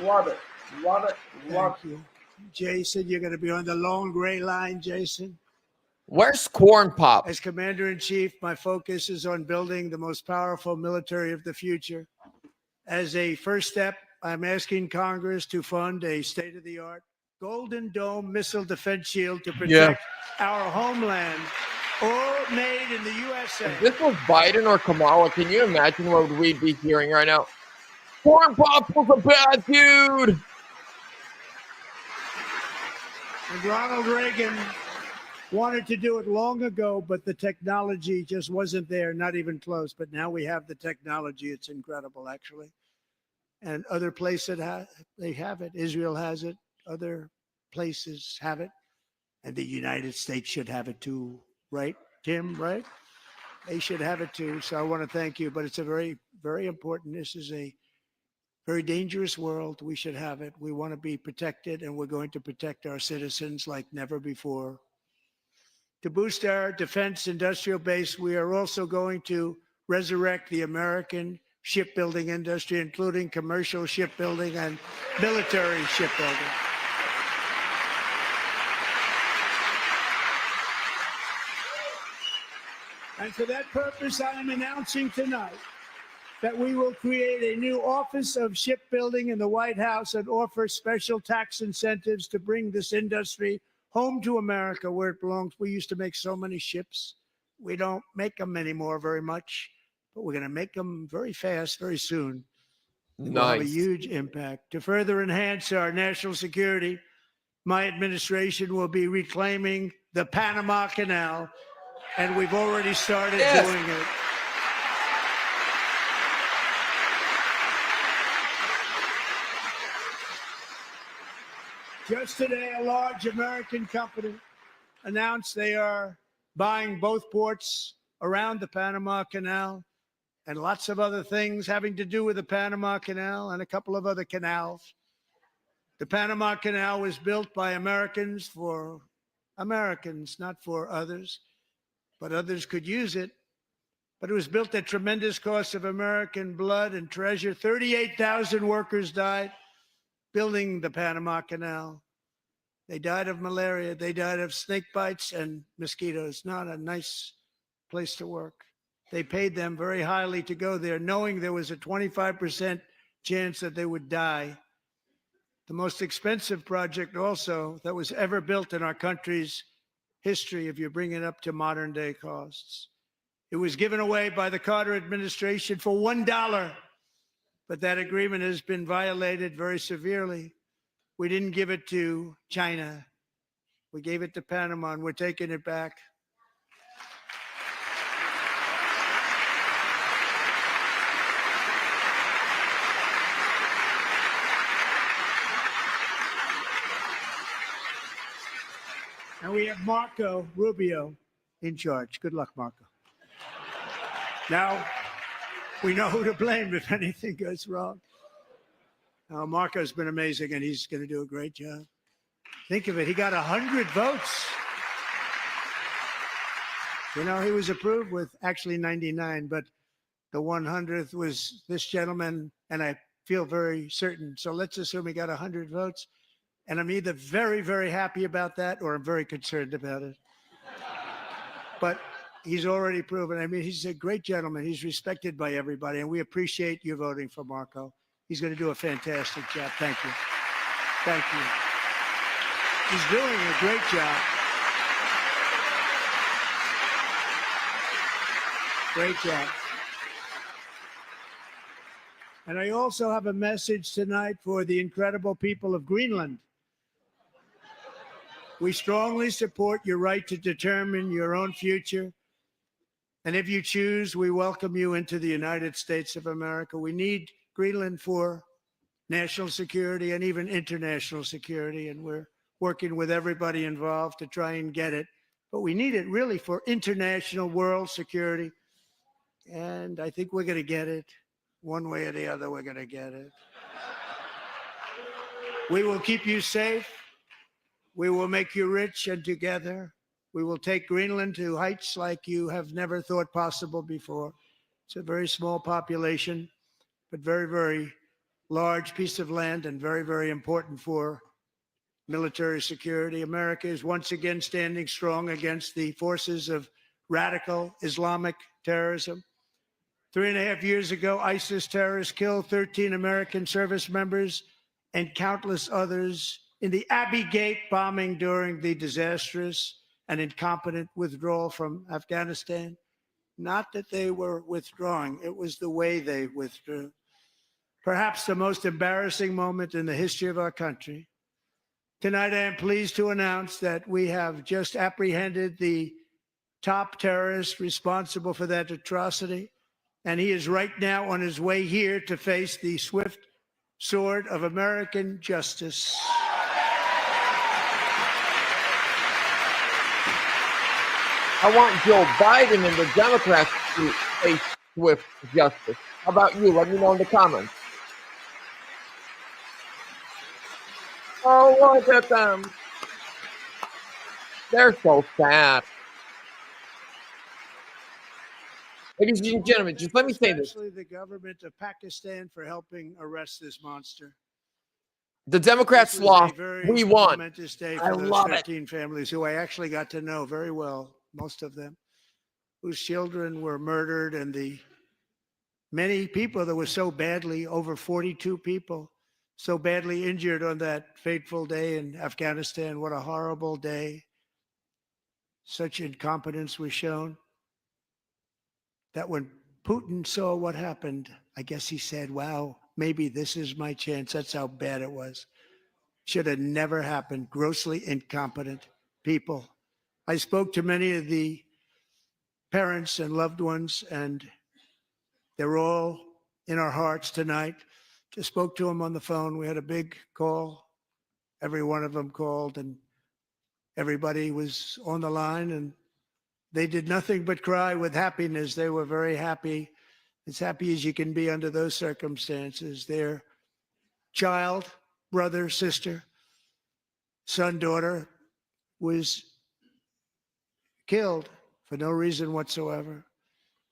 Love it. Love it. Love Thank you. Jason, you're going to be on the long gray line, Jason. Where's Corn Pop? As Commander-in-Chief, my focus is on building the most powerful military of the future. As a first step, I'm asking Congress to fund a state-of-the-art Golden Dome missile defense shield to protect our homeland, all made in the USA. If this was Biden or Kamala, can you imagine what we'd be hearing right now? Corn Pop was a bad dude. And Ronald Reagan wanted to do it long ago, but the technology just wasn't there, not even close. But now we have the technology. It's incredible, actually. And other places, they have it. Israel has it. Other places have it. And the United States should have it too, right, Tim, right? They should have it too. So I want to thank you. But it's a very, very important. This is a very dangerous world. We should have it. We want to be protected, and we're going to protect our citizens like never before. To boost our defense industrial base, we are also going to resurrect the American shipbuilding industry, including commercial shipbuilding and military shipbuilding. And for that purpose, I am announcing tonight that we will create a new Office of Shipbuilding in the White House and offer special tax incentives to bring this industry home to America where it belongs. We used to make so many ships. We don't make them anymore very much, but we're going to make them very fast, very soon. Will have a Nice. huge impact. To further enhance our national security, my administration will be reclaiming the Panama Canal, and we've already started Yes. doing it. Just today, a large American company announced they are buying both ports around the Panama Canal and lots of other things having to do with the Panama Canal and a couple of other canals. The Panama Canal was built by Americans for Americans, not for others, but others could use it. But it was built at tremendous cost of American blood and treasure. 38,000 workers died building the Panama Canal. They died of malaria. They died of snake bites and mosquitoes. Not a nice place to work. They paid them very highly to go there, knowing there was a 25% chance that they would die. The most expensive project also that was ever built in our country's history, if you bring it up to modern day costs. It was given away by the Carter administration for $1, but that agreement has been violated very severely. We didn't give it to China. We gave it to Panama, and we're taking it back. And we have Marco Rubio in charge. Good luck, Marco. Now, we know who to blame if anything goes wrong. Marco's been amazing, and he's going to do a great job. Think of it. He got 100 votes. You know, he was approved with actually 99, but the 100th was this gentleman, and I feel very certain. So let's assume he got 100 votes. And I'm either very, very happy about that or I'm very concerned about it. But he's already proven. I mean, he's a great gentleman. He's respected by everybody, and we appreciate you voting for Marco. He's going to do a fantastic job. Thank you. Thank you. He's doing a great job. Great job. And I also have a message tonight for the incredible people of Greenland. We strongly support your right to determine your own future. And if you choose, we welcome you into the United States of America. We need Greenland for national security and even international security. And we're working with everybody involved to try and get it. But we need it really for international world security. And I think we're going to get it. One way or the other, we're going to get it. We will keep you safe. We will make you rich, and together we will take Greenland to heights like you have never thought possible before. It's a very small population, but very, very large piece of land and very, very important for military security. America is once again standing strong against the forces of radical Islamic terrorism. 3.5 years ago, ISIS terrorists killed 13 American service members and countless others in the Abbey Gate bombing during the disastrous and incompetent withdrawal from Afghanistan. Not that they were withdrawing, it was the way they withdrew. Perhaps the most embarrassing moment in the history of our country. Tonight, I am pleased to announce that we have just apprehended the top terrorist responsible for that atrocity, and he is right now on his way here to face the swift sword of American justice. I want Joe Biden and the Democrats to face swift justice. How about you? Let me know in the comments. Oh, look at them. They're so sad. Ladies and gentlemen, just let me say this. Especially the government of Pakistan for helping arrest this monster. The Democrats This was a lost. very We won. momentous day I for those love it. 13 families who I actually got to know very well, most of them, whose children were murdered, and the many people that were so badly, over 42 people, so badly injured on that fateful day in Afghanistan. What a horrible day. Such incompetence was shown that when Putin saw what happened. I guess he said, wow, maybe this is my chance. That's how bad it was. Should have never happened. Grossly incompetent people. I spoke to many of the parents and loved ones, and they're all in our hearts tonight. Just spoke to them on the phone. We had a big call. Every one of them called, and everybody was on the line, and they did nothing but cry with happiness. They were very happy, as happy as you can be under those circumstances. Their child, brother, sister, son, daughter was killed for no reason whatsoever.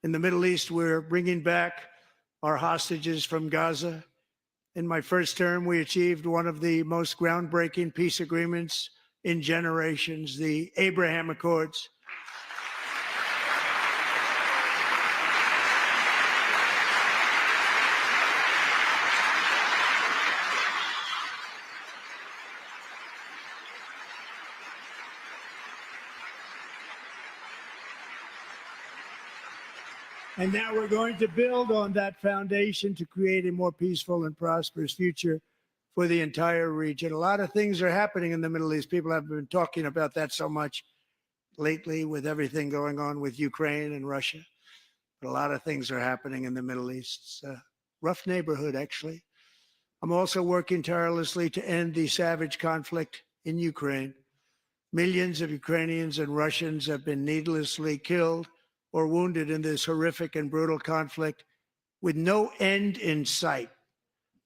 In the Middle East, we're bringing back our hostages from Gaza. In my first term, we achieved one of the most groundbreaking peace agreements in generations, the Abraham Accords. And now we're going to build on that foundation to create a more peaceful and prosperous future for the entire region. A lot of things are happening in the Middle East. People have been talking about that so much lately with everything going on with Ukraine and Russia. But a lot of things are happening in the Middle East. It's a rough neighborhood, actually. I'm also working tirelessly to end the savage conflict in Ukraine. Millions of Ukrainians and Russians have been needlessly killed or wounded in this horrific and brutal conflict with no end in sight.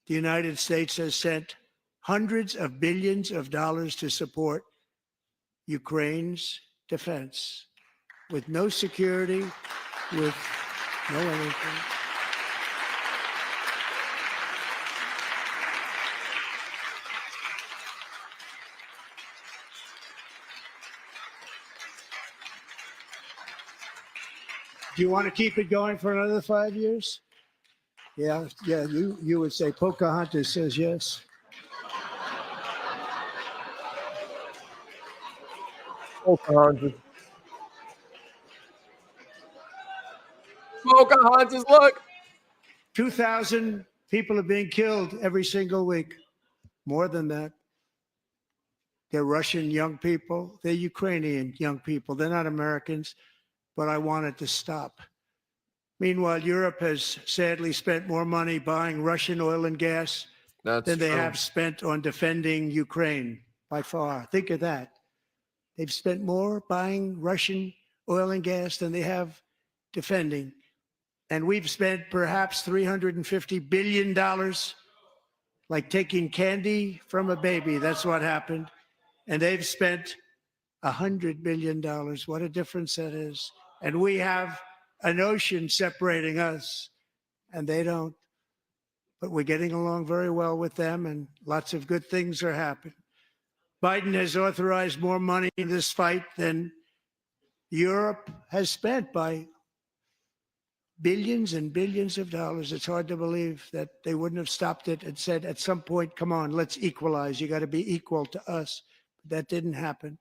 The United States has sent hundreds of billions of dollars to support Ukraine's defense with no security, with no anything. Do you want to keep it going for another 5 years? Yeah, you would say Pocahontas says yes. Pocahontas. Pocahontas, look. 2,000 people are being killed every single week. More than that. They're Russian young people. They're Ukrainian young people. They're not Americans, but I want it to stop. Meanwhile, Europe has sadly spent more money buying Russian oil and gas than they have spent on defending Ukraine by far. Think of that. They've spent more buying Russian oil and gas than they have defending. And we've spent perhaps $350 billion, like taking candy from a baby. That's what happened. And they've spent $100 billion. What a difference that is. And we have an ocean separating us, and they don't. But we're getting along very well with them, and lots of good things are happening. Biden has authorized more money in this fight than Europe has spent by billions and billions of dollars. It's hard to believe that they wouldn't have stopped it and said at some point, come on, let's equalize. You got to be equal to us. But that didn't happen.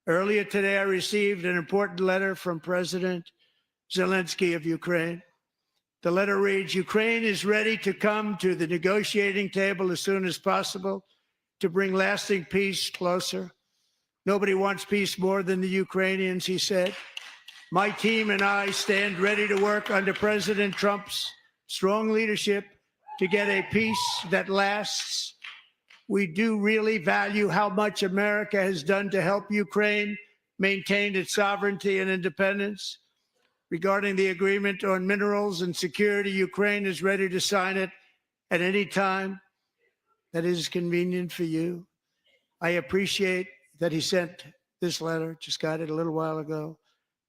Earlier today, I received an important letter from President Zelensky of Ukraine. The letter reads, Ukraine is ready to come to the negotiating table as soon as possible to bring lasting peace closer. Nobody wants peace more than the Ukrainians, he said. My team and I stand ready to work under President Trump's strong leadership to get a peace that lasts. We do really value how much America has done to help Ukraine maintain its sovereignty and independence. Regarding the agreement on minerals and security, Ukraine is ready to sign it at any time that is convenient for you. I appreciate that he sent this letter, just got it a little while ago.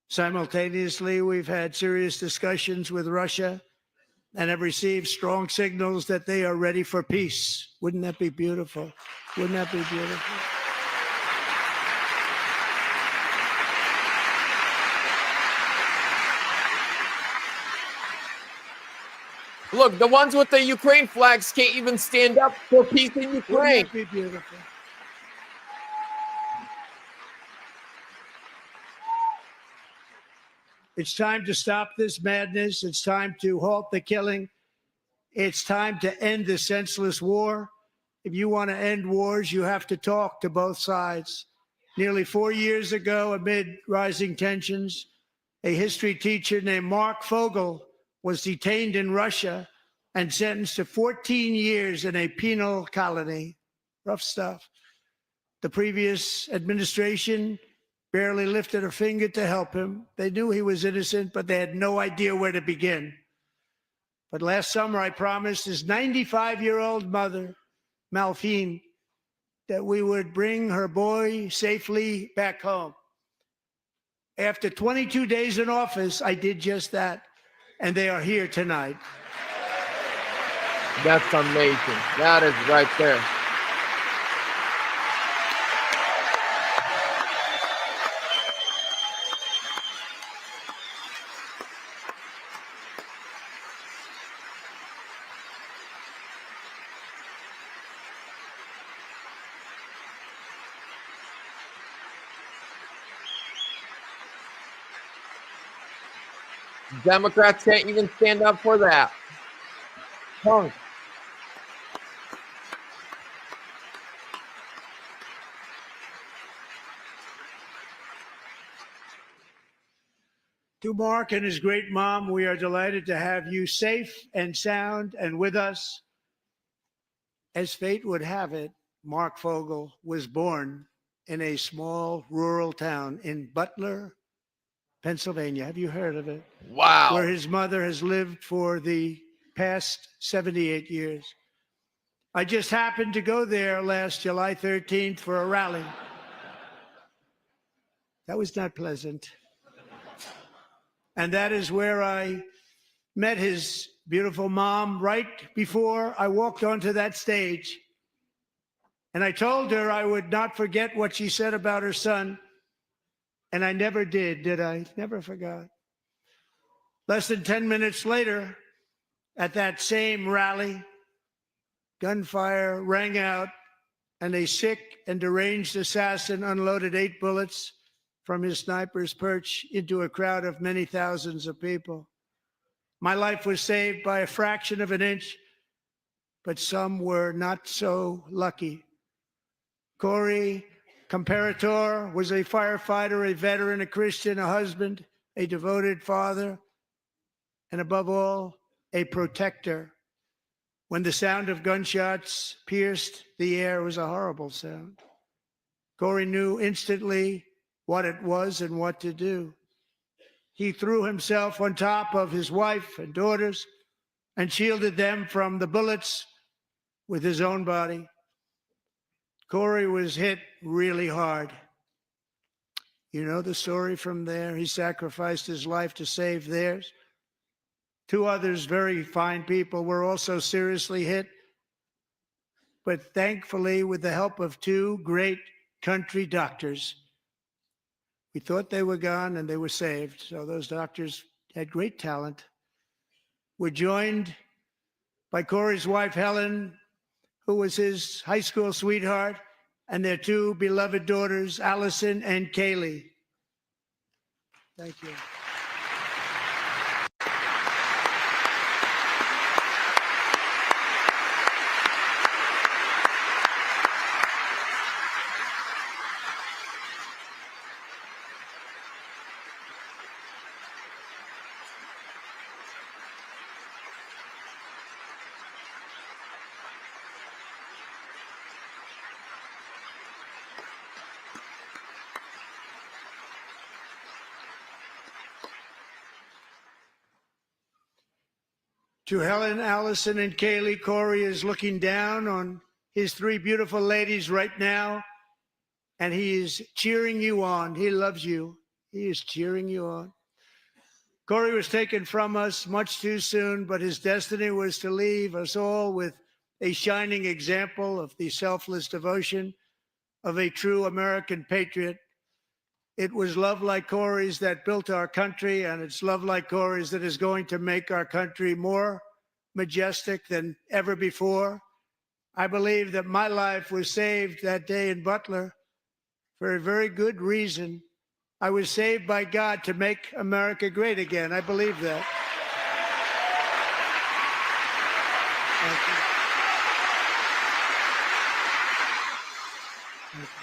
Simultaneously, we've had serious discussions with Russia and have received strong signals that they are ready for peace. Wouldn't that be beautiful? Wouldn't that be beautiful? Look, the ones with the Ukraine flags can't even stand up for peace in Ukraine. Wouldn't that be beautiful? It's time to stop this madness. It's time to halt the killing. It's time to end this senseless war. If you want to end wars, you have to talk to both sides. Nearly 4 years ago, amid rising tensions, a history teacher named Mark Fogel was detained in Russia and sentenced to 14 years in a penal colony. Rough stuff. The previous administration barely lifted a finger to help him. They knew he was innocent, but they had no idea where to begin. But last summer, I promised his 95-year-old mother, Malphine, that we would bring her boy safely back home. After 22 days in office, I did just that, and they are here tonight. That's amazing. That is right there. Democrats can't even stand up for that. Punk. To Mark and his great mom, we are delighted to have you safe and sound and with us. As fate would have it, Mark Fogel was born in a small rural town in Butler, Pennsylvania. Have you heard of it? Wow. Where his mother has lived for the past 78 years. I just happened to go there last July 13th for a rally. That was not pleasant. And that is where I met his beautiful mom right before I walked onto that stage. And I told her I would not forget what she said about her son. And I never did I? Never forgot. Less than 10 minutes later, at that same rally, gunfire rang out, and a sick and deranged assassin unloaded 8 bullets from his sniper's perch into a crowd of many thousands of people. My life was saved by a fraction of an inch, but some were not so lucky. Corey Comparator was a firefighter, a veteran, a Christian, a husband, a devoted father, and above all, a protector. When the sound of gunshots pierced the air, it was a horrible sound. Corey knew instantly what it was and what to do. He threw himself on top of his wife and daughters and shielded them from the bullets with his own body. Corey was hit really hard. You know the story from there. He sacrificed his life to save theirs. 2 others, very fine people, were also seriously hit. But thankfully, with the help of 2 great country doctors, we thought they were gone and they were saved. So those doctors had great talent. We're joined by Corey's wife, Helen, who was his high school sweetheart, and their 2 beloved daughters, Allison and Kaylee. Thank you. To Helen, Allison, and Kaylee, Corey is looking down on his 3 beautiful ladies right now, and he is cheering you on. He loves you. He is cheering you on. Corey was taken from us much too soon, but his destiny was to leave us all with a shining example of the selfless devotion of a true American patriot. It was love like Corey's that built our country, and it's love like Corey's that is going to make our country more majestic than ever before. I believe that my life was saved that day in Butler for a very good reason. I was saved by God to make America great again. I believe that. Thank you. Thank you.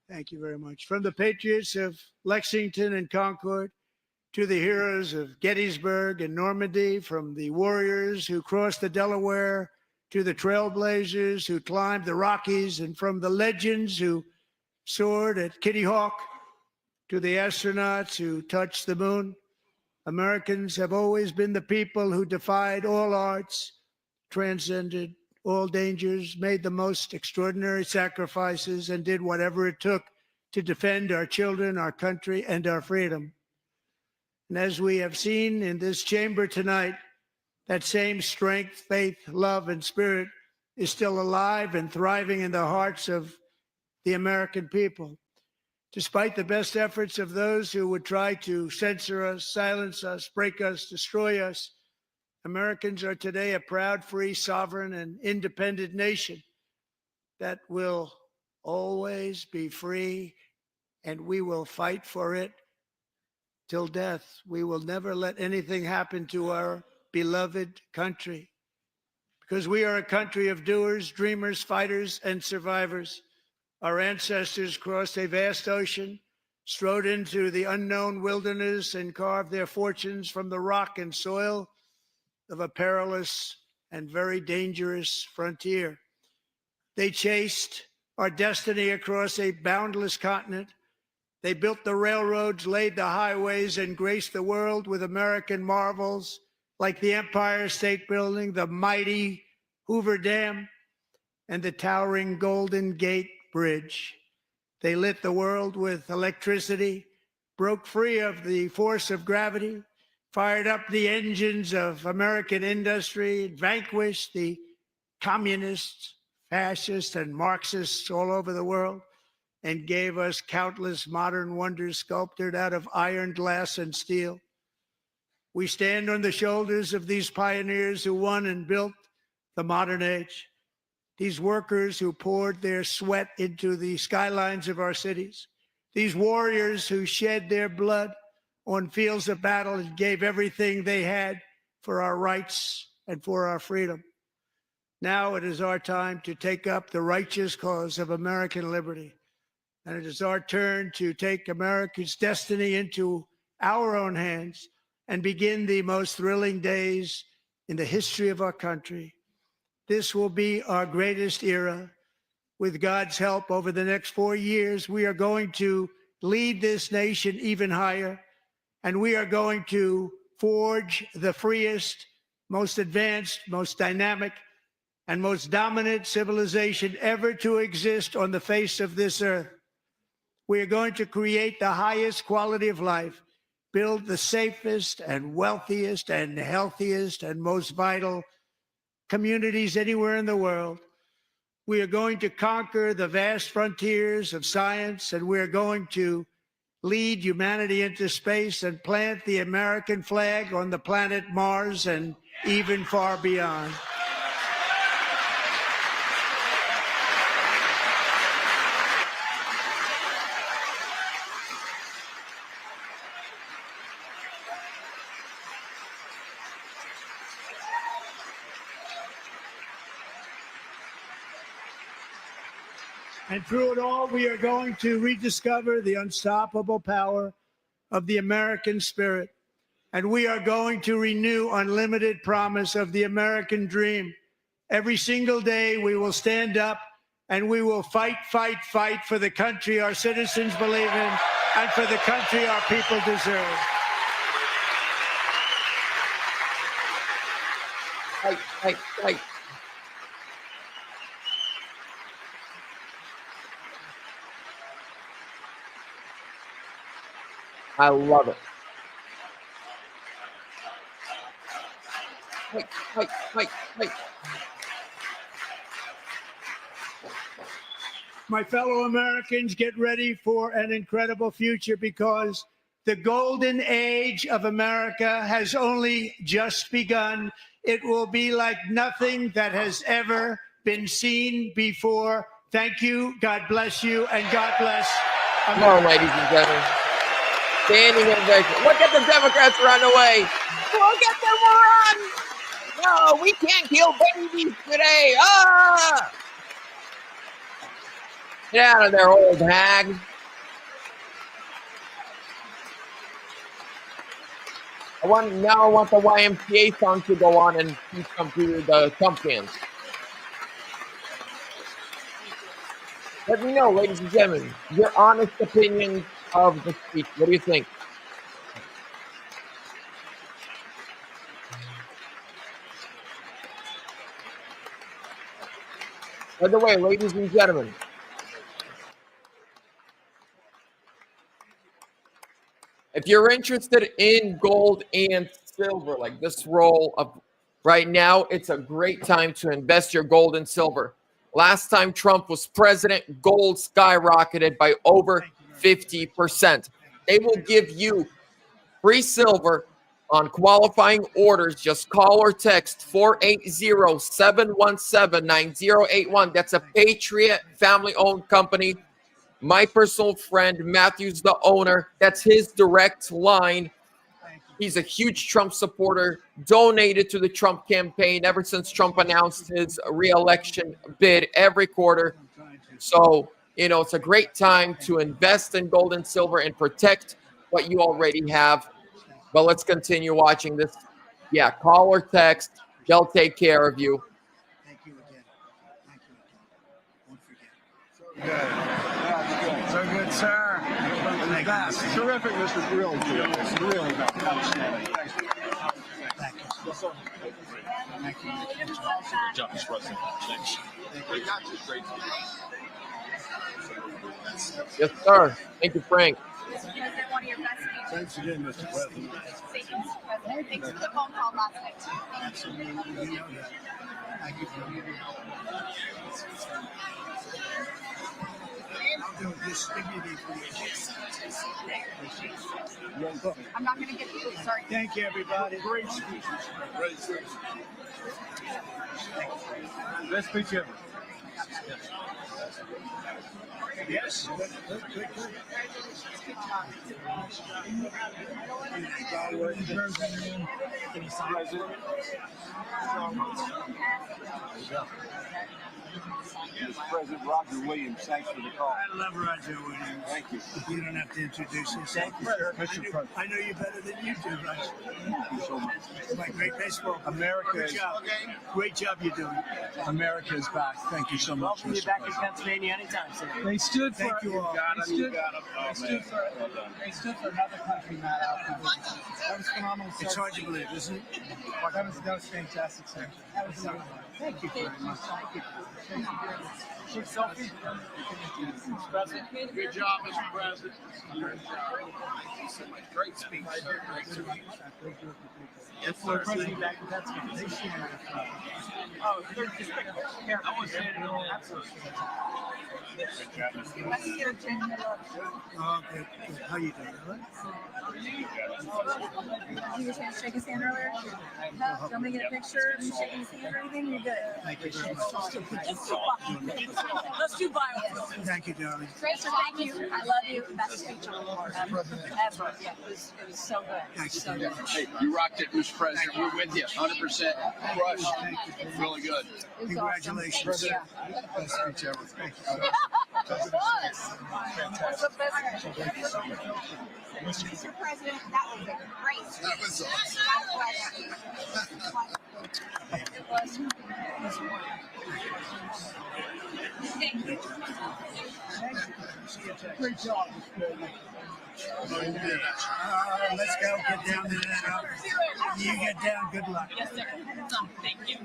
Thank you very much. From the patriots of Lexington and Concord to the heroes of Gettysburg and Normandy, from the warriors who crossed the Delaware to the trailblazers who climbed the Rockies, and from the legends who soared at Kitty Hawk to the astronauts who touched the moon, Americans have always been the people who defied all odds, transcended all dangers, made the most extraordinary sacrifices, and did whatever it took to defend our children, our country, and our freedom. And as we have seen in this chamber tonight, that same strength, faith, love, and spirit is still alive and thriving in the hearts of the American people. Despite the best efforts of those who would try to censor us, silence us, break us, destroy us, Americans are today a proud, free, sovereign, and independent nation that will always be free, and we will fight for it till death. We will never let anything happen to our beloved country, because we are a country of doers, dreamers, fighters, and survivors. Our ancestors crossed a vast ocean, strode into the unknown wilderness, and carved their fortunes from the rock and soil of a perilous and very dangerous frontier. They chased our destiny across a boundless continent. They built the railroads, laid the highways, and graced the world with American marvels like the Empire State Building, the mighty Hoover Dam, and the towering Golden Gate Bridge. They lit the world with electricity, broke free of the force of gravity, fired up the engines of American industry, vanquished the communists, fascists, and Marxists all over the world, and gave us countless modern wonders sculptured out of iron, glass, and steel. We stand on the shoulders of these pioneers who won and built the modern age, these workers who poured their sweat into the skylines of our cities, these warriors who shed their blood on fields of battle and gave everything they had for our rights and for our freedom. Now it is our time to take up the righteous cause of American liberty. And it is our turn to take America's destiny into our own hands and begin the most thrilling days in the history of our country. This will be our greatest era. With God's help, over the next 4 years, we are going to lead this nation even higher, and we are going to forge the freest, most advanced, most dynamic, and most dominant civilization ever to exist on the face of this earth. We are going to create the highest quality of life, build the safest and wealthiest and healthiest and most vital communities anywhere in the world. We are going to conquer the vast frontiers of science, and we are going to lead humanity into space and plant the American flag on the planet Mars and even far beyond. And through it all, we are going to rediscover the unstoppable power of the American spirit. And we are going to renew unlimited promise of the American dream. Every single day, we will stand up and we will fight, fight, fight for the country our citizens believe in and for the country our people deserve. Fight, fight, fight. I love it. Fight, fight, fight, fight. My fellow Americans, get ready for an incredible future, because The golden age of America has only just begun. It will be like nothing that has ever been seen before. Thank you. God bless you. And God bless Come on, ladies and gentlemen. Standing ovation. Look at the Democrats run away. Look at them run. No, we can't kill babies today. Ah! Get out of there, old hag. I want the YMCA song to go on and teach them to the Trump fans. Let me know, ladies and gentlemen, your honest opinion of the speech. What do you think? By the way, ladies and gentlemen, if you're interested in gold and silver, like this roll of right now, it's a great time to invest your gold and silver. Last time Trump was president, gold skyrocketed by over 50%. They will give you free silver on qualifying orders. Just call or text 480-717-9081. That's a Patriot family-owned company. My personal friend, Matthew's the owner. That's his direct line. He's a huge Trump supporter, donated to the Trump campaign ever since Trump announced his re-election bid every quarter. So, it's a great time to invest in gold and silver and protect what you already have. But let's continue watching this. Yeah, call or text. They'll take care of you. Thank you again. Thank you again. Won't forget. So good. Yeah, so good, sir. The best. Terrific, Mr. Really good. Really good. Thank you. Thank you. Job, Mr. President. Thanks. Yes, sir. Thank you, Frank. Thanks again, Mr. President. Thanks for the phone call last night. Absolutely. You know that. Thank you for I'll do this. Give me the I'm not going to get the food, sorry. Thank you, everybody. Great speeches. Great speeches. Best speech ever. Yes. Good. President Roger Williams, thanks for the call. I love Roger Williams. Thank you. You don't have to introduce yourself. Thank you, sir. Mr. President. I know you better than you do, Roger. Thank you so much. My great baseball. America Good is, job. Great job you're doing. America is back. Thank you so much, Welcome you Mr. back to President. Pennsylvania anytime soon. They stood for. Thank you all. You got them. Oh, man. They stood for another country, Matt. That was phenomenal. It's hard to believe, isn't it? That was fantastic, sir. That was Thank you very much. quick selfie. Good job, Mr. President. Great speech, sir. Great speech. Yes, sir. President back to Pennsylvania. Oh, they're just here. I want to say it. Absolutely. Oh, good. How you doing? All right? Did you get a chance to shake his hand earlier? Do you want me to get a picture of you shaking his hand or anything? You're good. Thank you very much. Let's do bio. Thank you, darling. Tracer, thank you. I love you. Best speech on the board ever. Yeah, it was so good. Thank you. So good. Hey, you rocked it, Mr. President. We're with you, 100%. Crush. Really good. It was Congratulations. awesome. Thank you. Best speech ever. Thank you, sir. What's the best? Mr. President, that was a great speech. That was awesome. It was. Thank you. Great job. Let's go. Get down to that. You get down. Good luck. Yes, sir. Thank you.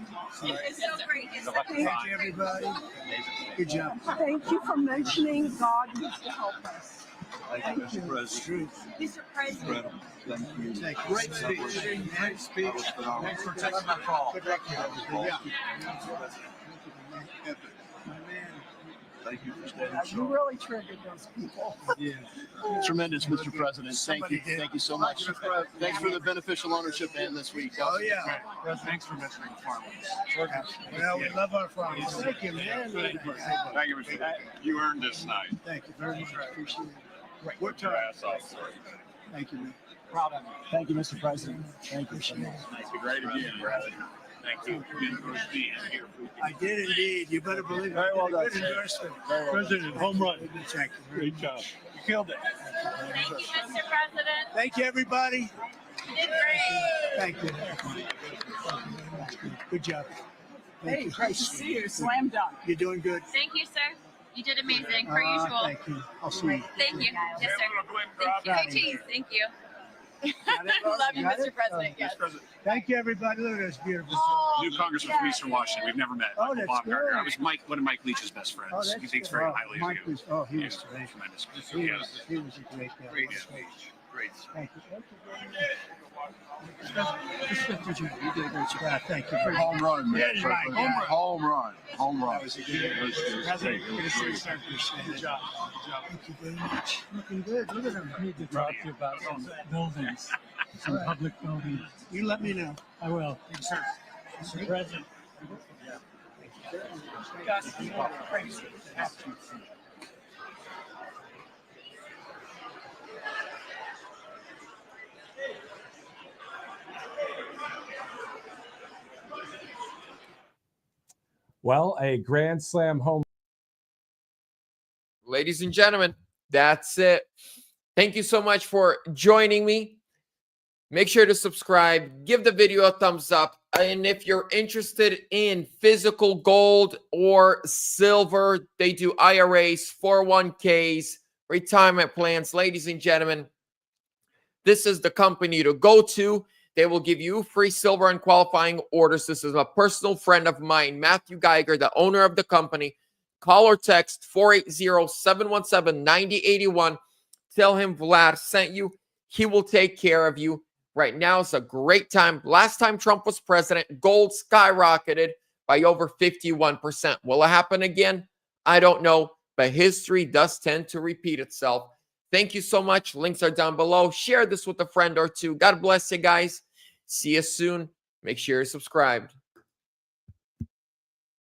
It's so great. It's so Thank you, everybody. Good job. Thank you for mentioning God used to help us. Thank you, Mr. President. Mr. President. Thank you. Great speech. Great speech. Thanks for taking my call. Good luck. Yeah. My man. Thank you for standing You strong. really triggered those people. Yeah. Tremendous, Mr. President. Thank you. Thank you so much. Thanks for the beneficial ownership ban this week. Oh, yeah. Thanks for mentioning farmers. Well, we love our farmers. Thank you, man. Thank you, Mr. You earned this night. Thank you very much. Appreciate it. Work your ass off. Thank you, man. Proud of you. Thank you, Mr. President. Thank you so much. Great again, brother. Thank you. I did indeed. You better believe it. Very well done, Good sir. endorsement. President, home run. Thank you. Great job. You killed it. Thank you, Mr. President. Thank you, everybody. You did great. Thank you. Good job. Thank Hey, you. great to see you. Slam dunk. You're doing good. Thank you, sir. You did amazing, per usual. Thank you. I'll see you. Thank you. Yes, sir. Thank you. Hey, cheese. Thank you. Love you, Got it? Mr. President. Yes. Thank you, everybody. Look at this beautiful. Oh, New Congressman from Eastern Washington. We've never met. Oh, that's Baumgartner. good. I was one of Mike Leach's best friends. Oh, that's He thinks good. very Oh, highly Mike of you. was, he was terrific. Tremendous. He was a great guy. Great speech. Great. Thank you. Thank you very much. You did a great job. Thank you very much. Home run, man. Yeah, you're right. Home run. Home run. President, good to see you, sir. Good job. Thank you very much. Looking good. Look at him. I need to talk to you about some buildings, some public buildings. You let me know. I will. Mr. President. Well, a Grand Slam home. Ladies and gentlemen, that's it. Thank you so much for joining me. Make sure to subscribe, give the video a thumbs up. And if you're interested in physical gold or silver, they do IRAs, 401ks, retirement plans. Ladies and gentlemen, this is the company to go to. They will give you free silver and qualifying orders. This is a personal friend of mine, Matthew Geiger, the owner of the company. Call or text 480-717-9081. Tell him Vlad sent you. He will take care of you. Right now is a great time. Last time Trump was president, gold skyrocketed by over 51%. Will it happen again? I don't know, but history does tend to repeat itself. Thank you so much. Links are down below. Share this with a friend or two. God bless you guys. See you soon. Make sure you're subscribed.